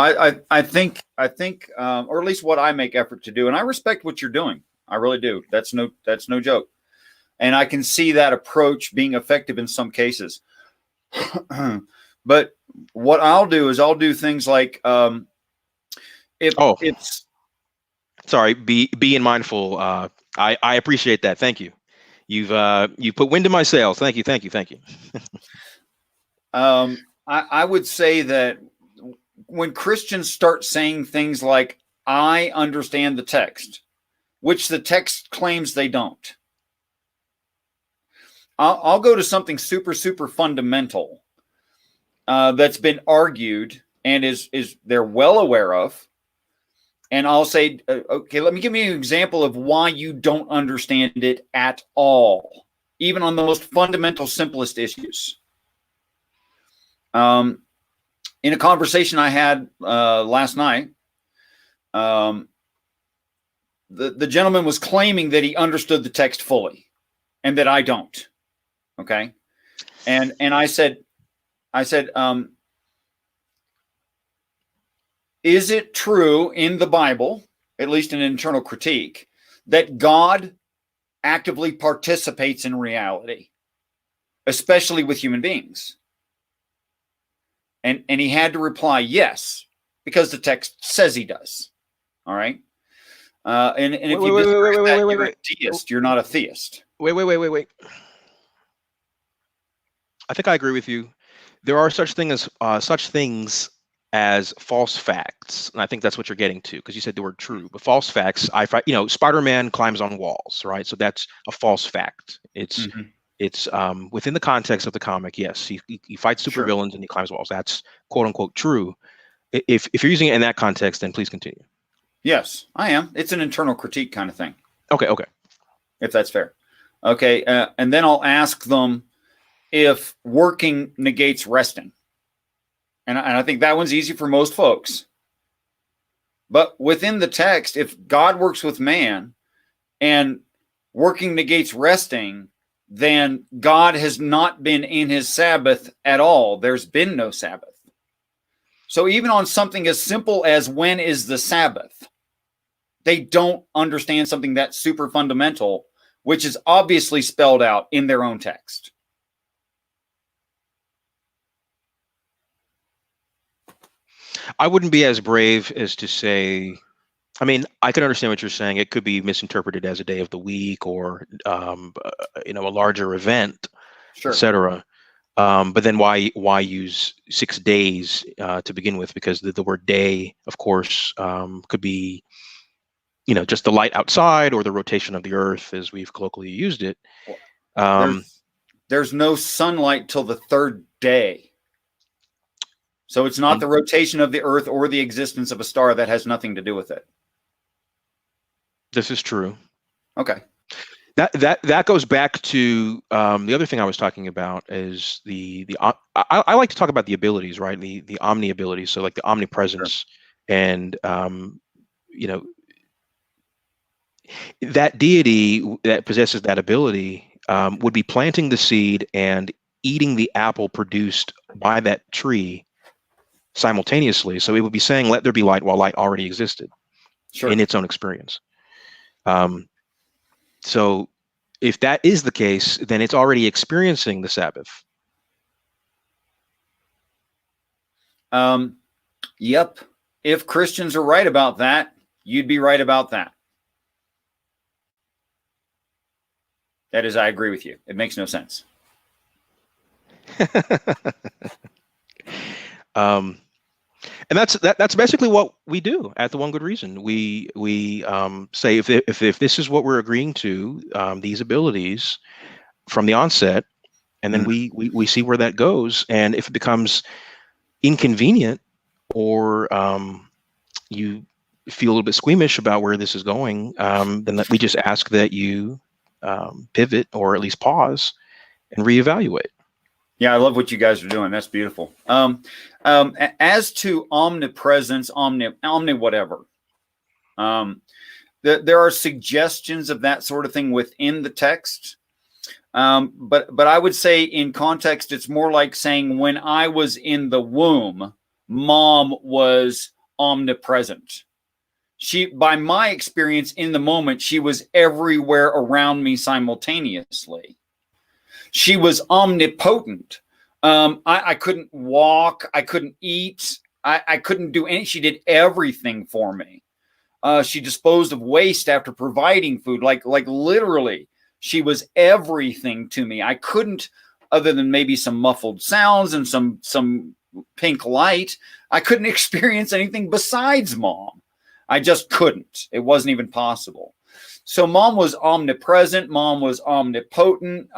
I think, or at least what I make effort to do, and I respect what you're doing. I really do. That's no joke. And I can see that approach being effective in some cases. But what I'll do is I'll do things like it's sorry, being mindful. I appreciate that. Thank you. You put wind in my sails. Thank you. I would say that when Christians start saying things like, I understand the text, which the text claims they don't, I'll go to something super, super fundamental that's been argued and is they're well aware of. And I'll say, okay, let me give you an example of why you don't understand it at all, even on the most fundamental, simplest issues. In a conversation I had last night, the gentleman was claiming that he understood the text fully and that I don't. Okay. And I said, is it true in the Bible, at least in internal critique, that God actively participates in reality, especially with human beings? And he had to reply yes, because the text says he does. All right. And if you disagree with that, you're a deist. You're not a theist. Wait. I think I agree with you. There are such things as false facts, and I think that's what you're getting to because you said the word true. But false facts, Spider-Man climbs on walls, right? So that's a false fact. It's within the context of the comic. Yes, he fights supervillains and he climbs walls. That's quote unquote true. If you're using it in that context, then please continue. Yes, I am. It's an internal critique kind of thing. Okay. If that's fair. Okay, and then I'll ask them if working negates resting. And I think that one's easy for most folks. But within the text, if God works with man and working negates resting, then God has not been in his Sabbath at all. There's been no Sabbath. So even on something as simple as when is the Sabbath, they don't understand something that's super fundamental, which is obviously spelled out in their own text. I wouldn't be as brave as to say, I mean, I can understand what you're saying. It could be misinterpreted as a day of the week or, a larger event, etc. But then why use 6 days to begin with? Because the word day, of course, could be, just the light outside or the rotation of the earth as we've colloquially used it. There's no sunlight till the third day. So it's not the rotation of the earth or the existence of a star. That has nothing to do with it. This is true. Okay. That goes back to the other thing I was talking about is I like to talk about the abilities, right? The omni abilities. So like the omnipresence and that deity that possesses that ability would be planting the seed and eating the apple produced by that tree simultaneously. So it would be saying, let there be light while light already existed in its own experience. So if that is the case, then it's already experiencing the Sabbath. Yep. If Christians are right about that, you'd be right about that. That is, I agree with you. It makes no sense. And that's basically what we do at the One Good Reason. We say if this is what we're agreeing to, these abilities from the onset, and then we see where that goes. And if it becomes inconvenient or you feel a little bit squeamish about where this is going, then we just ask that you pivot or at least pause and reevaluate. Yeah, I love what you guys are doing. That's beautiful. As to omnipresence, omni whatever, there are suggestions of that sort of thing within the text. But I would say in context, it's more like saying when I was in the womb, mom was omnipresent. By my experience in the moment, she was everywhere around me simultaneously. She was omnipotent. I couldn't walk. I couldn't eat. I couldn't do anything. She did everything for me. She disposed of waste after providing food. Like literally, she was everything to me. I couldn't, other than maybe some muffled sounds and some pink light, I couldn't experience anything besides mom. I just couldn't. It wasn't even possible. So mom was omnipresent. Mom was omnipotent.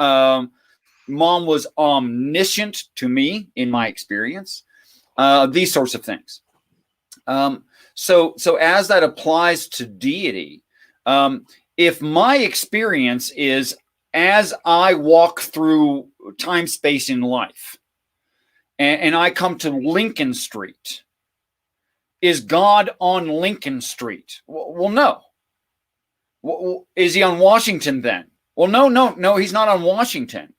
Mom was omniscient to me, in my experience. These sorts of things. So as that applies to deity, if my experience is as I walk through time, space in life, and I come to Lincoln Street, is God on Lincoln Street? Well, no. Is he on Washington then? Well, no, he's not on Washington.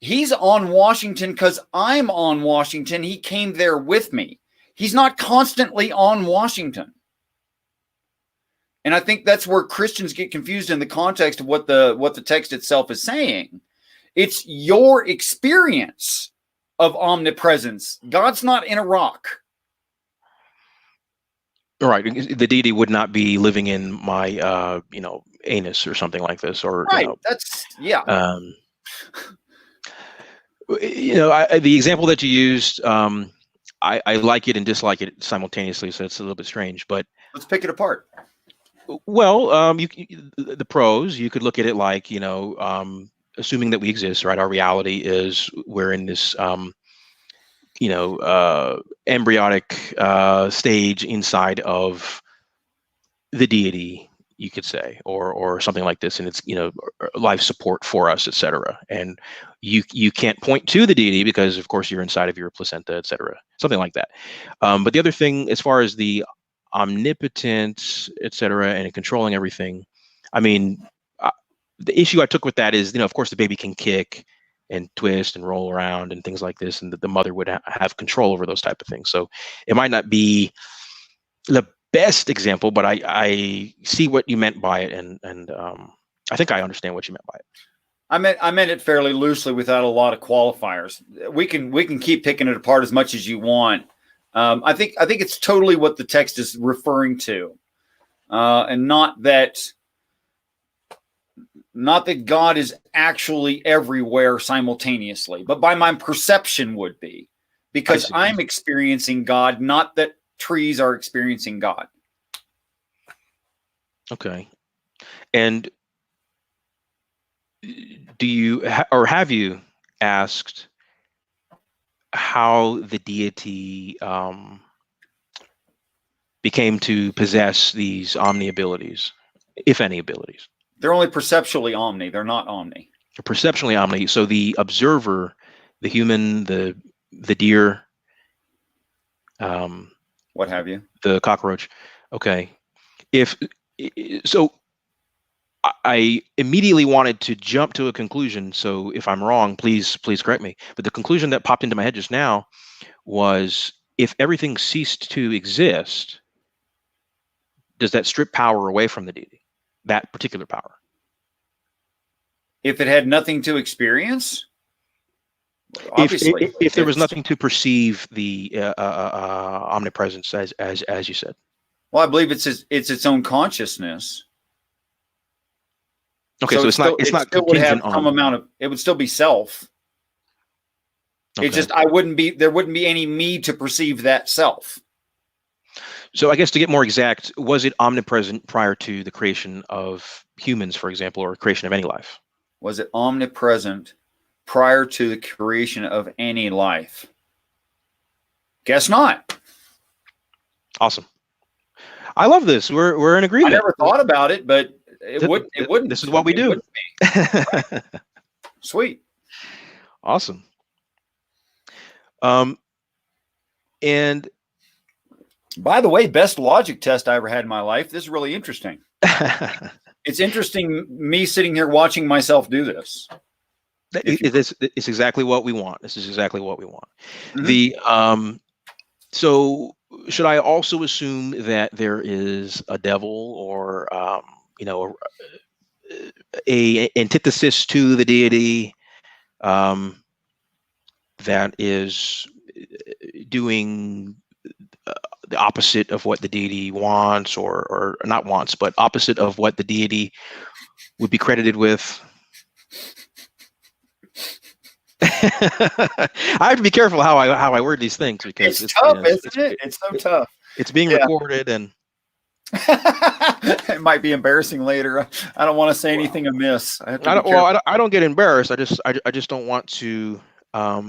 He's on Washington because I'm on Washington. He came there with me. He's not constantly on Washington. And I think that's where Christians get confused in the context of what the text itself is saying. It's your experience of omnipresence. God's not in a rock. Right. The deity would not be living in my, anus or something like this, or, Right. That's, yeah. The example that you used, I like it and dislike it simultaneously, so it's a little bit strange. But Let's pick it apart. well, the pros, you could look at it like, assuming that we exist, right? Our reality is we're in this, embryonic stage inside of the deity, you could say, or something like this, and it's life support for us, etc. And you can't point to the deity because, of course, you're inside of your placenta, etc. Something like that. But the other thing, as far as the omnipotence, etc., and controlling everything, I mean, the issue I took with that is, of course, the baby can kick and twist and roll around and things like this, and the mother would have control over those type of things. So it might not be the best example, but I see what you meant by it, and I think I understand what you meant by it. I meant it fairly loosely without a lot of qualifiers. We can keep picking it apart as much as you want. I think it's totally what the text is referring to, and not that God is actually everywhere simultaneously, but by my perception would be, because I'm experiencing God, not that trees are experiencing God. Okay. And do you or have you asked how the deity became to possess these omni abilities, if any abilities? They're only perceptually omni. They're not omni. They're perceptually omni. So the observer, the human, the deer, what have you, the cockroach. Okay. So I immediately wanted to jump to a conclusion. So if I'm wrong, please correct me. But the conclusion that popped into my head just now was, if everything ceased to exist, does that strip power away from the deity, that particular power? If it had nothing to experience, obviously, if there was nothing to perceive the omnipresence, as you said. Well, I believe it's its own consciousness. Okay, so it's not still would have some amount of, it would still be self. Okay. It's just there wouldn't be any me to perceive that self. So I guess, to get more exact, was it omnipresent prior to the creation of humans, for example, or creation of any life? Was it omnipresent prior to the creation of any life? Guess not. Awesome. I love this. We're in agreement. I never thought about it, but it wouldn't. This is what we do. Right. Sweet. Awesome. And by the way, best logic test I ever had in my life. This is really interesting. It's interesting me sitting here watching myself do this. It's exactly what we want. This is exactly what we want. Mm-hmm. So should I also assume that there is a devil, or a antithesis to the deity that is doing the opposite of what the deity wants, or not wants, but opposite of what the deity would be credited with? I have to be careful how I word these things, because it's tough, isn't it? It's so tough. It's being recorded, and it might be embarrassing later. I don't want to say anything amiss. I don't get embarrassed. I just don't want to. I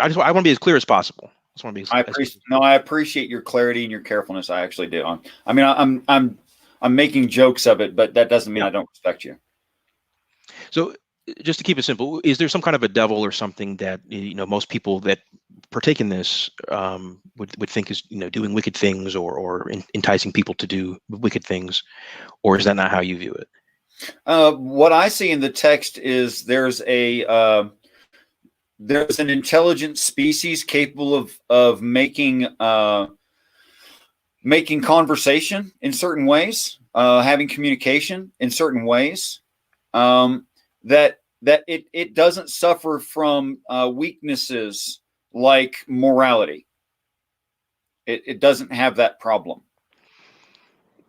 want to be as clear as possible. I appreciate your clarity and your carefulness. I actually do. I'm making jokes of it, but that doesn't mean I don't respect you. So, just to keep it simple, is there some kind of a devil or something that most people that partake in this would think is doing wicked things, or enticing people to do wicked things, or is that not how you view it? What I see in the text is there's an intelligent species capable of making conversation in certain ways, having communication in certain ways. That it doesn't suffer from weaknesses like morality. It doesn't have that problem.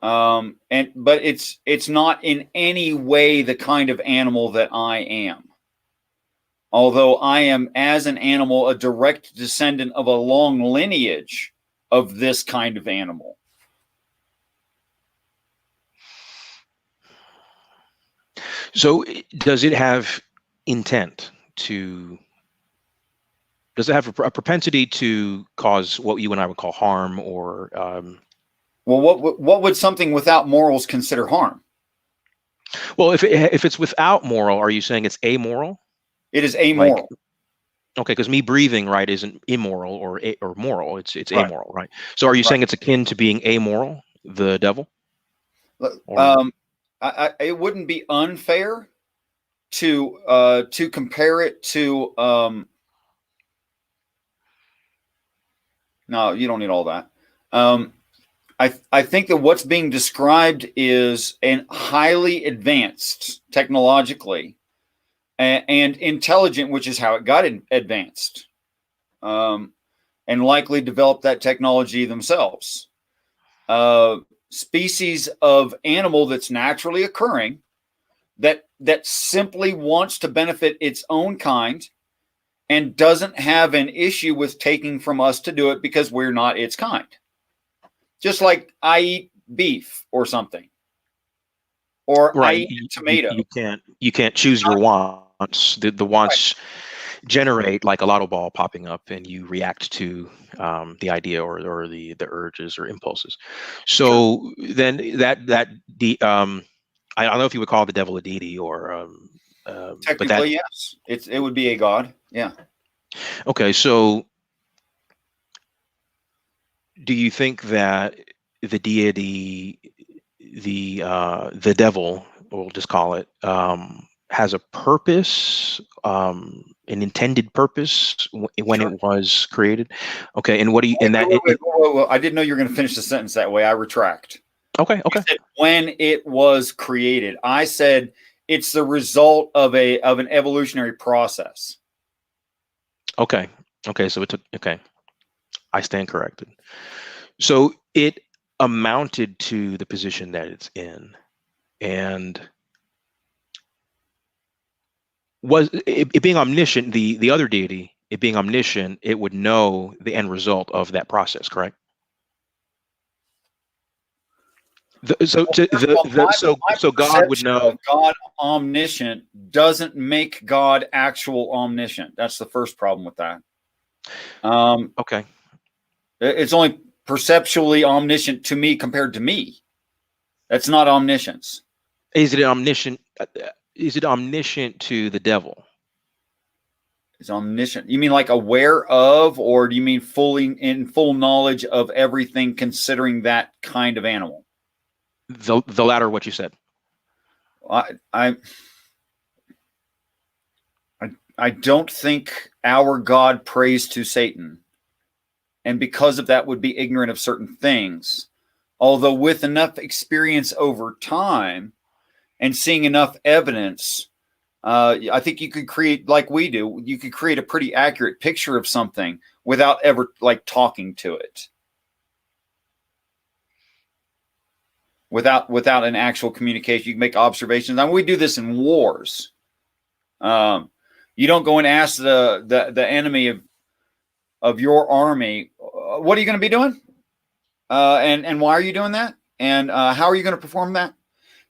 But it's not in any way the kind of animal that I am. Although I am, as an animal, a direct descendant of a long lineage of this kind of animal. So does it have intent to, does it have a propensity to cause what you and I would call harm, or well, what would something without morals consider harm? well, if it's without moral, are you saying it's amoral? It is amoral. Like, okay, because me breathing, right, isn't immoral or moral. It's Right. amoral, right? So are you saying it's akin to being amoral, the devil? It wouldn't be unfair to compare it to. No, you don't need all that. I think that what's being described is an highly advanced technologically and intelligent, which is how it got advanced, and likely developed that technology themselves. Species of animal that's naturally occurring, that simply wants to benefit its own kind and doesn't have an issue with taking from us to do it because we're not its kind. Just like I eat beef or something, or right. I eat a tomato. You can't choose your wants. The wants generate like a lotto ball popping up, and you react to the idea or the urges or impulses. So then I don't know if you would call the devil a deity or Technically, yes, it would be a god. Yeah. Okay, so do you think that the deity, the devil, we'll just call it, has a purpose, an intended purpose when it was created? Okay, and what do you? And that whoa, I didn't know you were going to finish the sentence that way. I retract. Okay. You said when it was created. I said it's the result of an evolutionary process. Okay. So it took. Okay, I stand corrected. So it amounted to the position that it's in, and was it being omniscient, the other deity, it being omniscient, it would know the end result of that process, correct? So God would know. God omniscient doesn't make God actual omniscient. That's the first problem with that. Okay. It's only perceptually omniscient to me compared to me. That's not omniscience. Is it omniscient? Is it omniscient to the devil? It's omniscient. You mean like aware of, or do you mean fully in full knowledge of everything, considering that kind of animal? The latter, what you said. I don't think our God prays to Satan, and because of that would be ignorant of certain things. Although with enough experience over time and seeing enough evidence, I think you could create, like we do, you could create a pretty accurate picture of something without ever like talking to it. Without an actual communication, you can make observations. I mean, we do this in wars. You don't go and ask the enemy of your army, what are you going to be doing? And why are you doing that? And how are you going to perform that?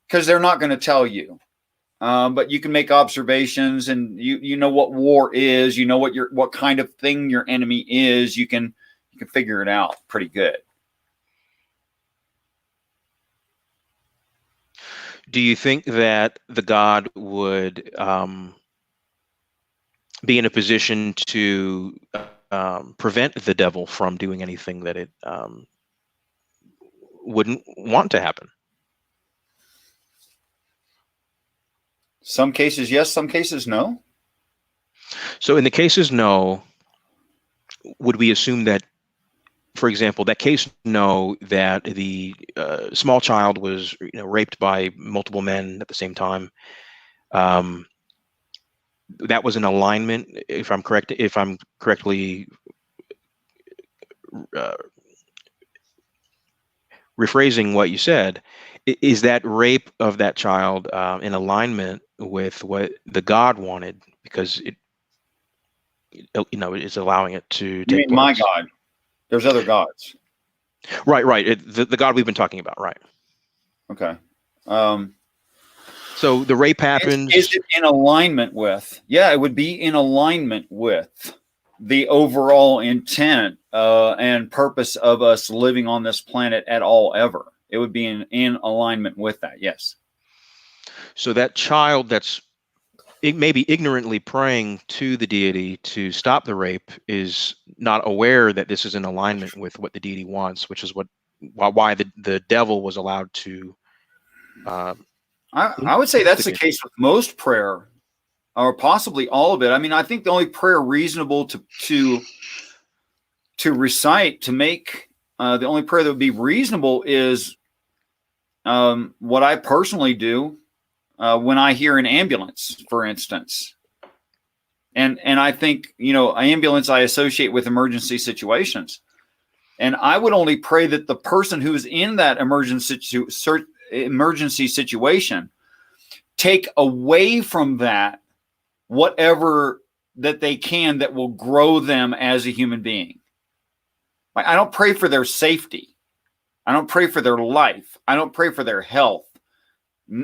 Because they're not going to tell you. But you can make observations, and you know what war is. You know what kind of thing your enemy is. You can figure it out pretty good. Do you think that the God would be in a position to prevent the devil from doing anything that it wouldn't want to happen? Some cases yes, some cases no. So in the cases no, would we assume that, for example, that case no, that the small child was raped by multiple men at the same time, that was an alignment, if I'm correctly rephrasing what you said, is that rape of that child in alignment with what the God wanted, because it is allowing it to You take mean my place? God? There's other gods. Right. The God we've been talking about, right? Okay. So the rape Is happens. it in alignment with? Yeah, it would be in alignment with the overall intent and purpose of us living on this planet at all ever. It would be in alignment with that. Yes. So that child that's maybe ignorantly praying to the deity to stop the rape is not aware that this is in alignment with what the deity wants, which is why the devil was allowed to. I would say that's the Instigate. case with most prayer, or possibly all of it. I mean, I think the only prayer reasonable to recite, to make, the only prayer that would be reasonable is what I personally do when I hear an ambulance, for instance. And I think, ambulance I associate with emergency situations. And I would only pray that the person who's in that emergency situation take away from that whatever that they can that will grow them as a human being. Like, I don't pray for their safety. I don't pray for their life. I don't pray for their health.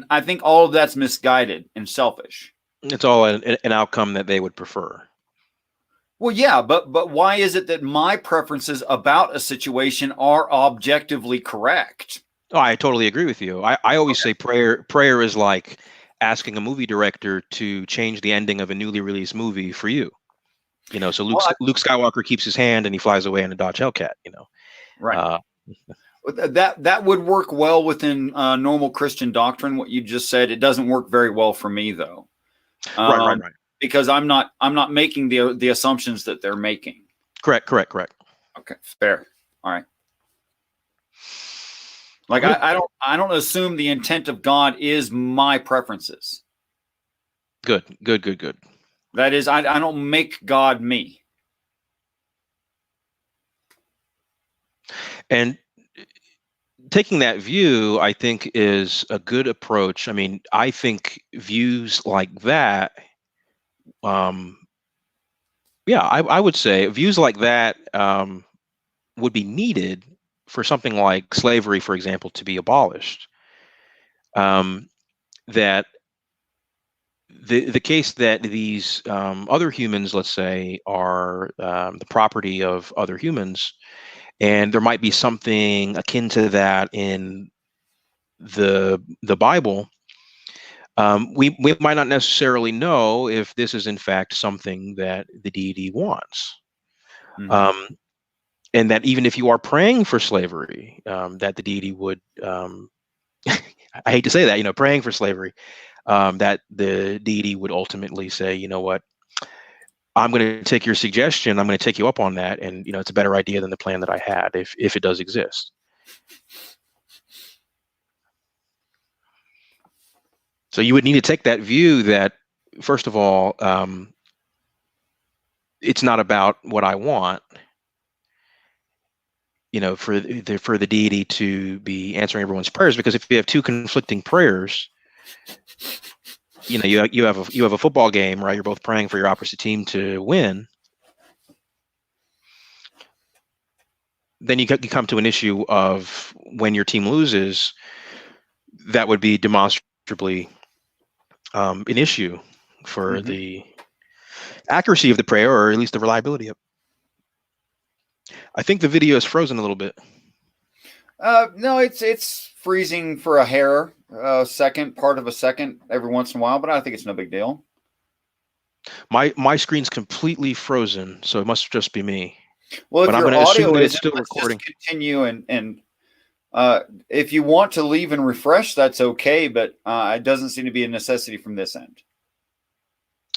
I think all of that's misguided and selfish. It's all an outcome that they would prefer. Well, yeah, but why is it that my preferences about a situation are objectively correct? Oh, I totally agree with you. I always say prayer is like asking a movie director to change the ending of a newly released movie for you. So Luke Skywalker keeps his hand and he flies away in a Dodge Hellcat. Right. That would work well within normal Christian doctrine. What you just said, it doesn't work very well for me though. Right. Because I'm not making the assumptions that they're making. Correct. Okay, fair. All right. Like, I don't assume the intent of God is my preferences. Good. That is, I don't make God me. And taking that view, I think, is a good approach. I mean, I think views like that, I would say views like that would be needed for something like slavery, for example, to be abolished. That the case that these other humans, let's say, are the property of other humans, and there might be something akin to that in the Bible. We might not necessarily know if this is in fact something that the deity wants. Mm-hmm. And that even if you are praying for slavery, that the deity would, I hate to say that, praying for slavery, that the deity would ultimately say, you know what, I'm going to take your suggestion, I'm going to take you up on that, and it's a better idea than the plan that I had, if it does exist. So you would need to take that view that, first of all, it's not about what I want, for the deity to be answering everyone's prayers. Because if you have two conflicting prayers, you have a football game, right? You're both praying for your opposite team to win. Then you come to an issue of when your team loses, that would be demonstrably an issue for mm-hmm. the accuracy of the prayer, or at least the reliability of it. I think the video is frozen a little bit. No, it's freezing for a hair, part of a second every once in a while, but I think it's no big deal. My screen's completely frozen, so it must just be me. Well, but if I'm your going to assume audio that is it's still recording. Just continue, and if you want to leave and refresh, that's okay, but it doesn't seem to be a necessity from this end.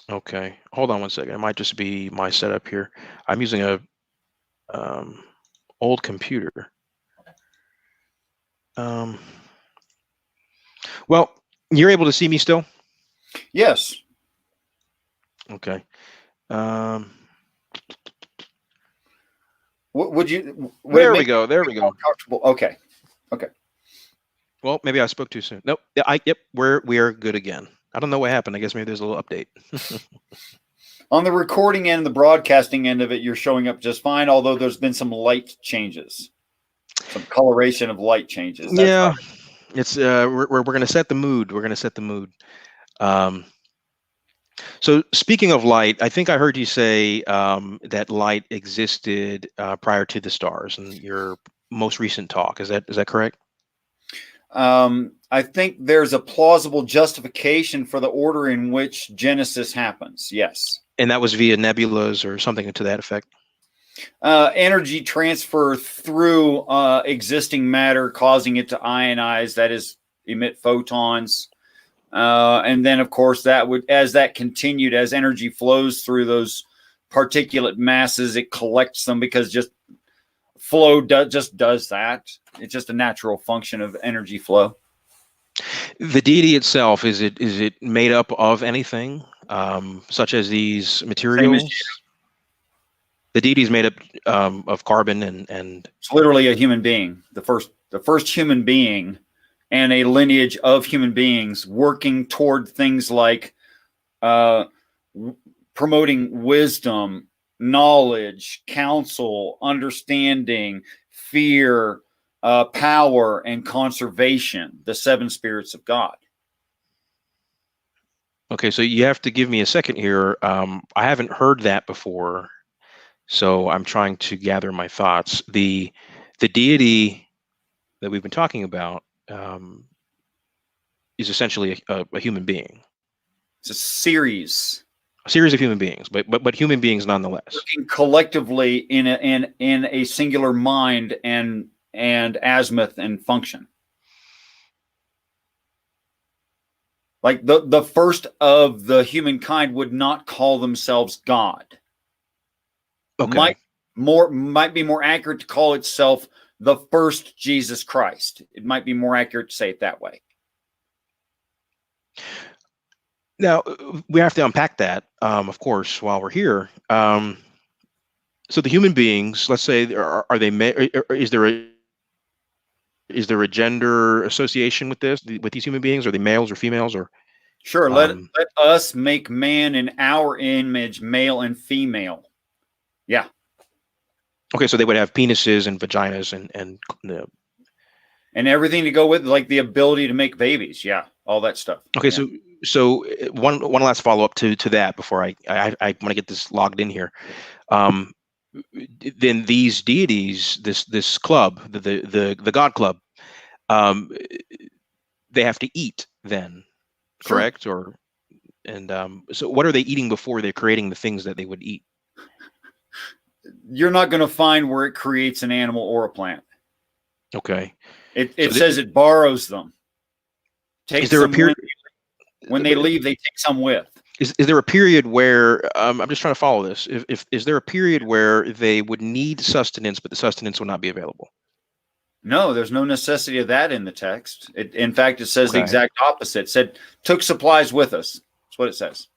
Okay, hold on one second. It might just be my setup here. I'm using a old computer. Well, you're able to see me still? Yes. Okay. Would you? There we go. Comfortable? Okay. Okay. Well, maybe I spoke too soon. Nope. Yep. We are good again. I don't know what happened. I guess maybe there's a little update. On the recording end, the broadcasting end of it, you're showing up just fine, although there's been some light changes, some coloration of light changes. That's yeah, it's we're going to set the mood. We're going to set the mood. So speaking of light, I think I heard you say that light existed prior to the stars in your most recent talk. Is that correct? I think there's a plausible justification for the order in which Genesis happens. Yes. And that was via nebulas or something to that effect? Energy transfer through existing matter, causing it to ionize, that is, emit photons. And then, of course, that would, as that continued, as energy flows through those particulate masses, it collects them because just flow just does that. It's just a natural function of energy flow. The deity itself, is it made up of anything, such as these materials? The deity is made up of carbon and it's literally a human being, the first human being, and a lineage of human beings working toward things like promoting wisdom, knowledge, counsel, understanding, fear, power, and conservation, the seven spirits of God. Okay, so you have to give me a second here. I haven't heard that before, so I'm trying to gather my thoughts. The deity that we've been talking about is essentially a human being. It's a series of human beings, but human beings nonetheless, working collectively in a singular mind and azimuth and function. Like the first of the humankind would not call themselves God. Okay. Might be more accurate to call itself the first Jesus Christ. It might be more accurate to say it that way. Now we have to unpack that, of course, while we're here. So the human beings, let's say, are they? Is there a gender association with these human beings? Are they males or females? Or sure, let us make man in our image, male and female. Yeah. Okay, so they would have penises and vaginas and everything to go with, like the ability to make babies. Yeah, all that stuff. Okay, yeah. So one last follow up to that before I want to get this logged in here. Then these deities, this club, the God Club, they have to eat then, correct? Sure. So what are they eating before they're creating the things that they would eat? You're not going to find where it creates an animal or a plant. Okay. It says it borrows them. Is there a period when they leave? They take some with. Is there a period where I'm just trying to follow this? If is there a period where they would need sustenance, but the sustenance would not be available? No, there's no necessity of that in the text. In fact, it says the exact opposite. It said took supplies with us. That's what it says.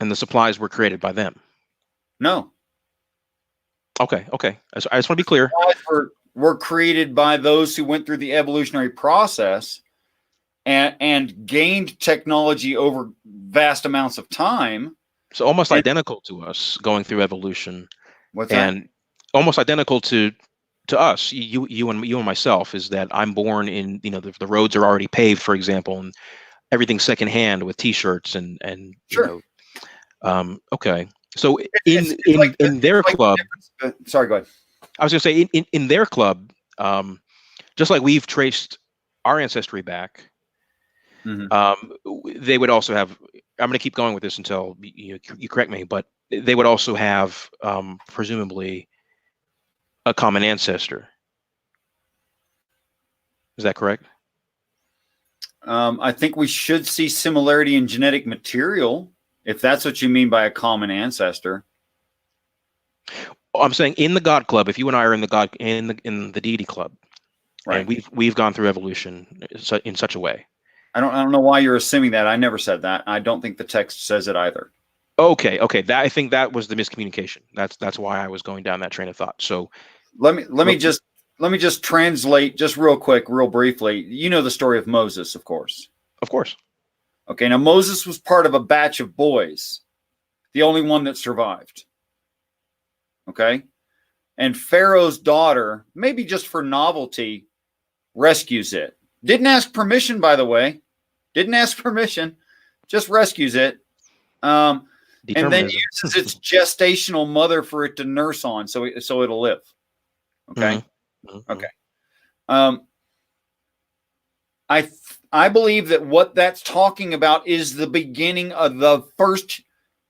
And the supplies were created by them. No. Okay. I just want to be clear. Supplies were created by those who went through the evolutionary process and gained technology over vast amounts of time. So almost identical to us going through evolution. What's that? And almost identical to us, you and myself, is that I'm born in, the roads are already paved, for example, and everything's secondhand with T-shirts and sure. Okay. So in their club, sorry, go ahead. I was going to say in their club, just like we've traced our ancestry back, they would also have. I'm going to keep going with this until you correct me, but they would also have presumably a common ancestor. Is that correct? I think we should see similarity in genetic material, if that's what you mean by a common ancestor. I'm saying in the God Club, if you and I are in the deity club, right, and we've gone through evolution in such a way. I don't know why you're assuming that. I never said that. I don't think the text says it either. Okay. I think that was the miscommunication. That's why I was going down that train of thought. So let me just let me just translate just real quick, real briefly. You know the story of Moses, of course. Of course. Okay, now Moses was part of a batch of boys, the only one that survived. Okay? And Pharaoh's daughter, maybe just for novelty, rescues it. Didn't ask permission, by the way. Didn't ask permission. Just rescues it. And then uses its gestational mother for it to nurse on, so it'll live. Okay? Mm-hmm. Okay. I believe that what that's talking about is the beginning of the first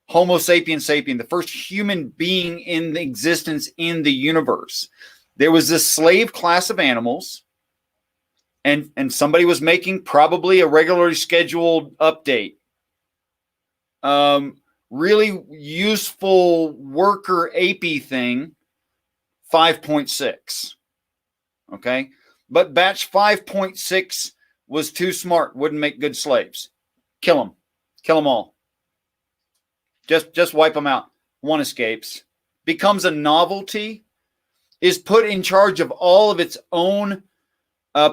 Homo sapiens sapien, the first human being in existence in the universe. There was this slave class of animals, and somebody was making probably a regularly scheduled update. Really useful worker AP thing, 5.6. Okay. But batch 5.6 was too smart, wouldn't make good slaves. Kill them all. Just wipe them out. One escapes, becomes a novelty, is put in charge of all of its own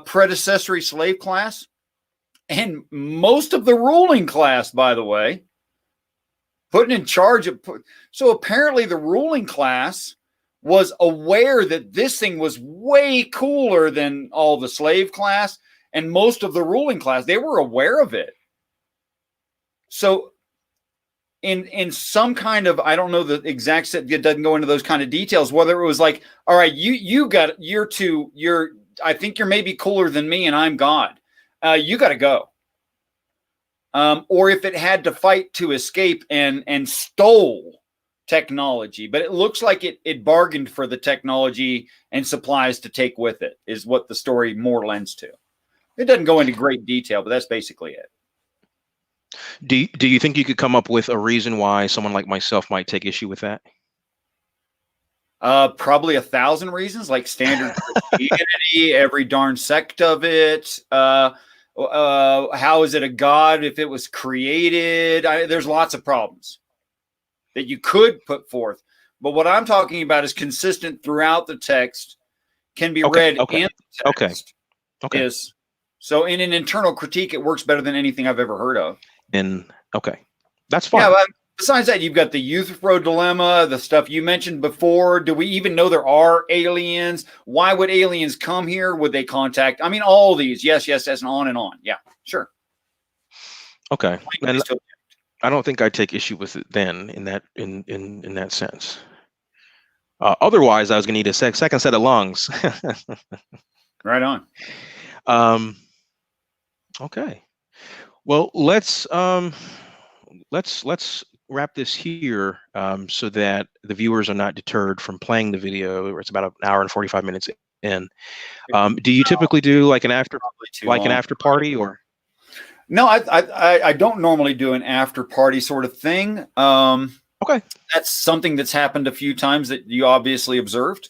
predecessory slave class, and most of the ruling class, by the way, put in charge of. So apparently the ruling class was aware that this thing was way cooler than all the slave class, and most of the ruling class, they were aware of it. So in some kind of, I don't know the exact set, it doesn't go into those kind of details, whether it was like, all right, I think you're maybe cooler than me and I'm God. You got to go. Or if it had to fight to escape and stole technology, but it looks like it bargained for the technology and supplies to take with it, is what the story more lends to. It doesn't go into great detail, but that's basically it. Do you think you could come up with a reason why someone like myself might take issue with that? Probably 1,000 reasons, like standard Christianity, every darn sect of it. How is it a god if it was created? There's lots of problems that you could put forth. But what I'm talking about is consistent throughout the text, can be read in the text. Okay. So in an internal critique, it works better than anything I've ever heard of. That's fine. Yeah, but besides that, you've got the Euthyphro dilemma, the stuff you mentioned before. Do we even know there are aliens? Why would aliens come here? Would they contact? I mean, all these. Yes, and on. Yeah, sure. Okay. And I don't think I'd take issue with it then in that sense. Otherwise, I was going to need a second set of lungs. Right on. Okay. Well, let's wrap this here so that the viewers are not deterred from playing the video. It's about an hour and 45 minutes in. Do you typically do like an after party or? No, I don't normally do an after party sort of thing. Okay. That's something that's happened a few times that you obviously observed.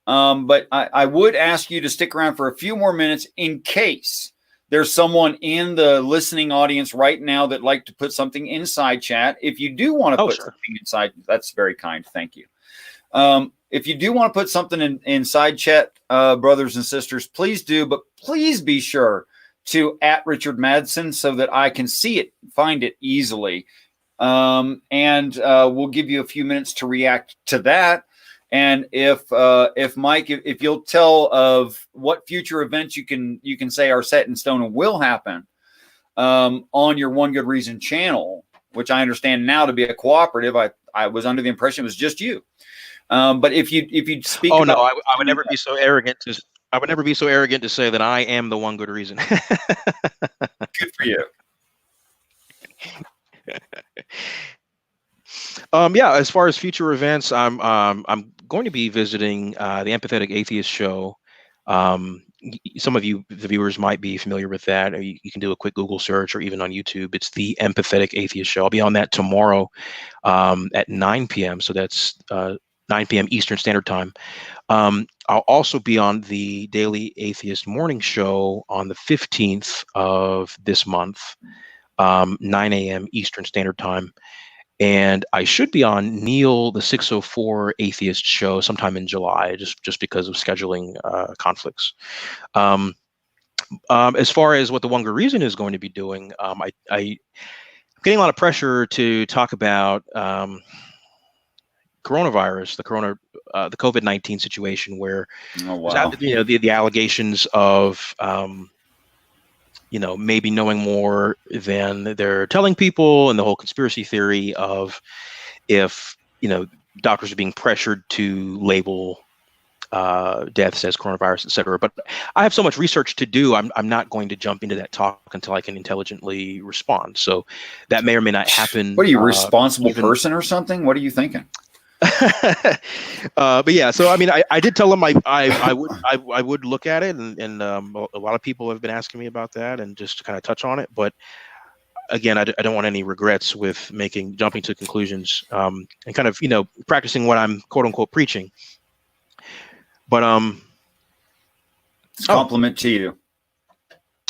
But I would ask you to stick around for a few more minutes in case there's someone in the listening audience right now that'd like to put something inside chat. If you do want to put something inside, that's very kind. Thank you. If you do want to put something inside chat, brothers and sisters, please do. But please be sure to @Richard Madsen so that I can see it, find it easily. And we'll give you a few minutes to react to that. And if Mike, if you'll tell of what future events you can say are set in stone and will happen on your One Good Reason channel, which I understand now to be a cooperative. I was under the impression it was just you. But if you speak, I would never be so arrogant to say that I am the One Good Reason. Good for you. As far as future events, I'm going to be visiting the Empathetic Atheist show. Some of you, the viewers, might be familiar with that. Or you can do a quick Google search or even on YouTube. It's the Empathetic Atheist show. I'll be on that tomorrow at 9 p.m. So that's 9 p.m. Eastern Standard Time. I'll also be on the Daily Atheist Morning Show on the 15th of this month, 9 a.m. Eastern Standard Time. And I should be on Neil the 604 Atheist show sometime in July, just because of scheduling conflicts. As far as what the One Good Reason is going to be doing, I'm getting a lot of pressure to talk about coronavirus, the COVID-19 situation, where the allegations of maybe knowing more than they're telling people, and the whole conspiracy theory of if doctors are being pressured to label deaths as coronavirus, et cetera. But I have so much research to do. I'm not going to jump into that talk until I can intelligently respond. So that may or may not happen. What are you, responsible person or something? What are you thinking? But yeah, so I mean, I did tell them I would look at it, and a lot of people have been asking me about that, and just to kind of touch on it. But again, I don't want any regrets with jumping to conclusions, and kind of practicing what I'm quote unquote preaching. But it's a compliment to you.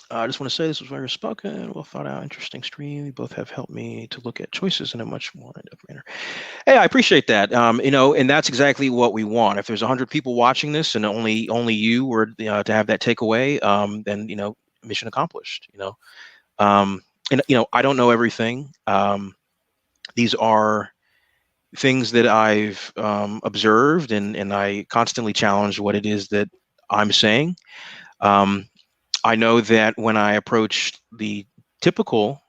I just want to say this was very spoken, well thought out, interesting stream. You both have helped me to look at choices in a much more in-depth manner. Hey, I appreciate that. And that's exactly what we want. If there's 100 people watching this, and only you were to have that takeaway, then mission accomplished. And I don't know everything. These are things that I've observed, and I constantly challenge what it is that I'm saying. I know that when I approach the typical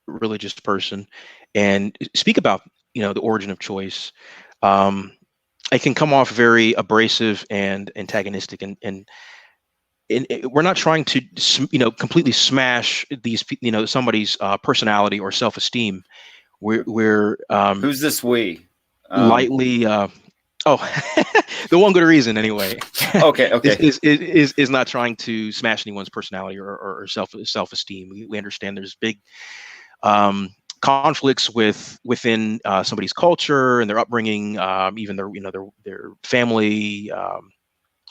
religious person and speak about the origin of choice, I can come off very abrasive and antagonistic, and we're not trying to completely smash these somebody's personality or self-esteem. We're who's this we? Lightly the One Good Reason anyway. Okay. is not trying to smash anyone's personality or self-esteem. We understand there's big conflicts within somebody's culture and their upbringing, even their family,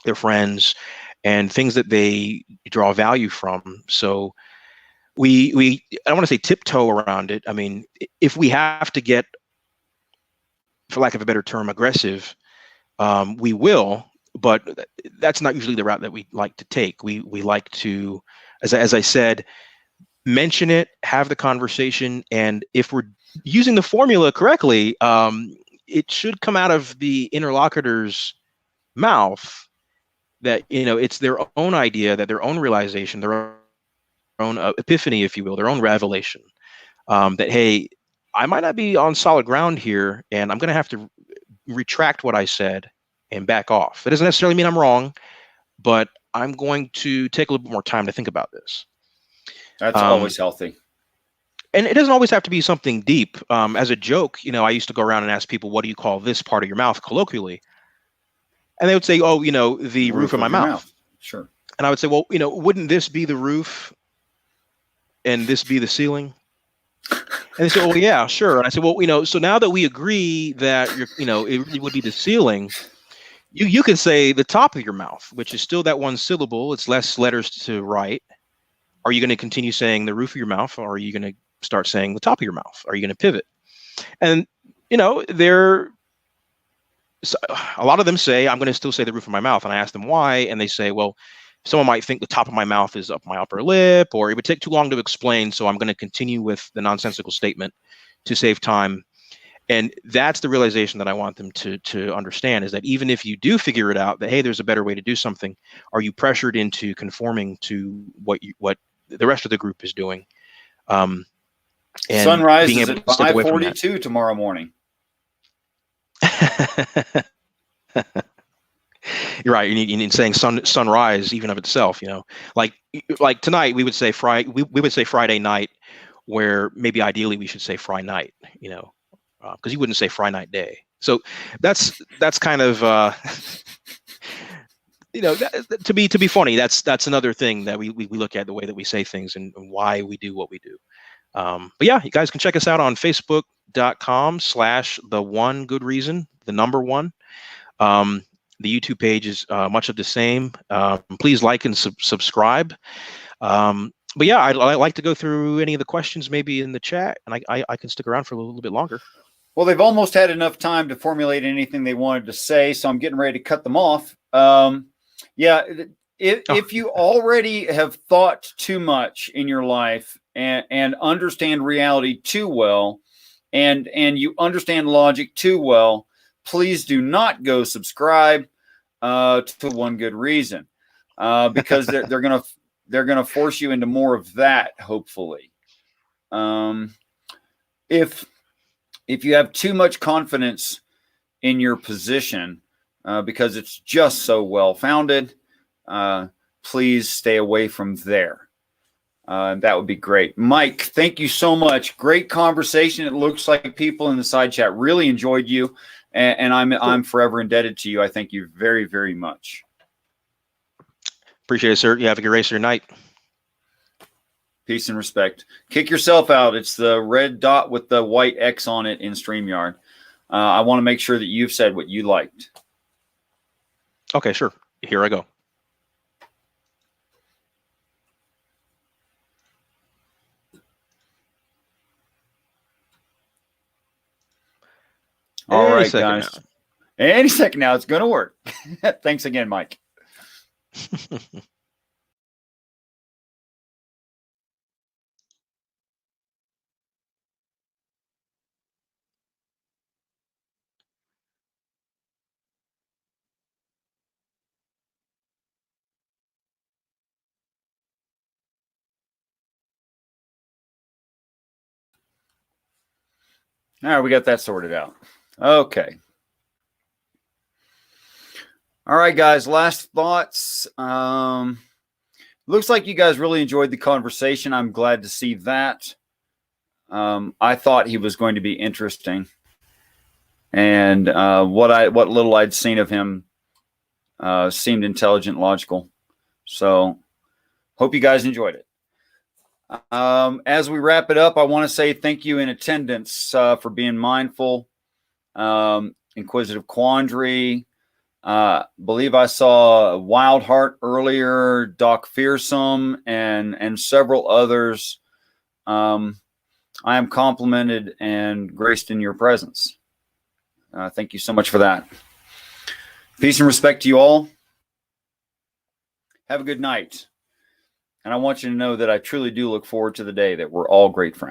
their friends, and things that they draw value from. So I don't want to say tiptoe around it. I mean, if we have to get, for lack of a better term, aggressive, we will, but that's not usually the route that we like to take. We like to, as I said, mention it, have the conversation, and if we're using the formula correctly, it should come out of the interlocutor's mouth that it's their own idea, that their own realization, their own epiphany, if you will, their own revelation, that hey, I might not be on solid ground here, and I'm going to have to retract what I said and back off. It doesn't necessarily mean I'm wrong, but I'm going to take a little bit more time to think about this. That's always healthy. And it doesn't always have to be something deep. As a joke, I used to go around and ask people, what do you call this part of your mouth colloquially? And they would say, oh, the roof of my mouth. Sure. And I would say, well, wouldn't this be the roof and this be the ceiling? And they said, "Oh yeah, sure." And I said, "Well, so now that we agree that it would be the ceiling, you can say the top of your mouth, which is still that one syllable. It's less letters to write. Are you going to continue saying the roof of your mouth, or are you going to start saying the top of your mouth? Are you going to pivot?" And a lot of them say, "I'm going to still say the roof of my mouth." And I ask them why, and they say, "Well, someone might think the top of my mouth is up my upper lip, or it would take too long to explain, so I'm going to continue with the nonsensical statement to save time." And that's the realization that I want them to understand, is that even if you do figure it out, that, hey, there's a better way to do something, are you pressured into conforming to what the rest of the group is doing? And sunrise is at 5:42 tomorrow morning. You're right. You need saying sunrise even of itself. Like tonight we would say we would say Friday night, where maybe ideally we should say Friday night. Because you wouldn't say Friday night day. So that's kind of to be funny. That's another thing that we look at, the way that we say things and why we do what we do. But yeah, you guys can check us out on Facebook.com/the1goodreason, the number one. The YouTube page is much of the same. Please like and subscribe. but yeah, I'd like to go through any of the questions maybe in the chat, and I can stick around for a little bit longer. Well, they've almost had enough time to formulate anything they wanted to say, so I'm getting ready to cut them off. Yeah, if you already have thought too much in your life and understand reality too well, and you understand logic too well, please do not go subscribe to One Good Reason, because they're gonna force you into more of that. Hopefully, if you have too much confidence in your position because it's just so well founded, please stay away from there. That would be great. Mike, thank you so much. Great conversation. It looks like people in the side chat really enjoyed you, and I'm forever indebted to you. I thank you very, very much. Appreciate it, sir. You have a good rest of your night. Peace and respect. Kick yourself out. It's the red dot with the white X on it in StreamYard. I want to make sure that you've said what you liked. Okay, sure. Here I go. All right, guys. Any second now, it's going to work. Thanks again, Mike. All right, we got that sorted out. Okay. All right, guys, last thoughts. Looks like you guys really enjoyed the conversation. I'm glad to see that. I thought he was going to be interesting. And what little I'd seen of him seemed intelligent, logical. So hope you guys enjoyed it. As we wrap it up, I want to say thank you in attendance for being mindful. Inquisitive Quandary. Believe I saw Wild Heart earlier, Doc Fearsome, and several others. I am complimented and graced in your presence. Thank you so much for that. Peace and respect to you all. Have a good night. And I want you to know that I truly do look forward to the day that we're all great friends.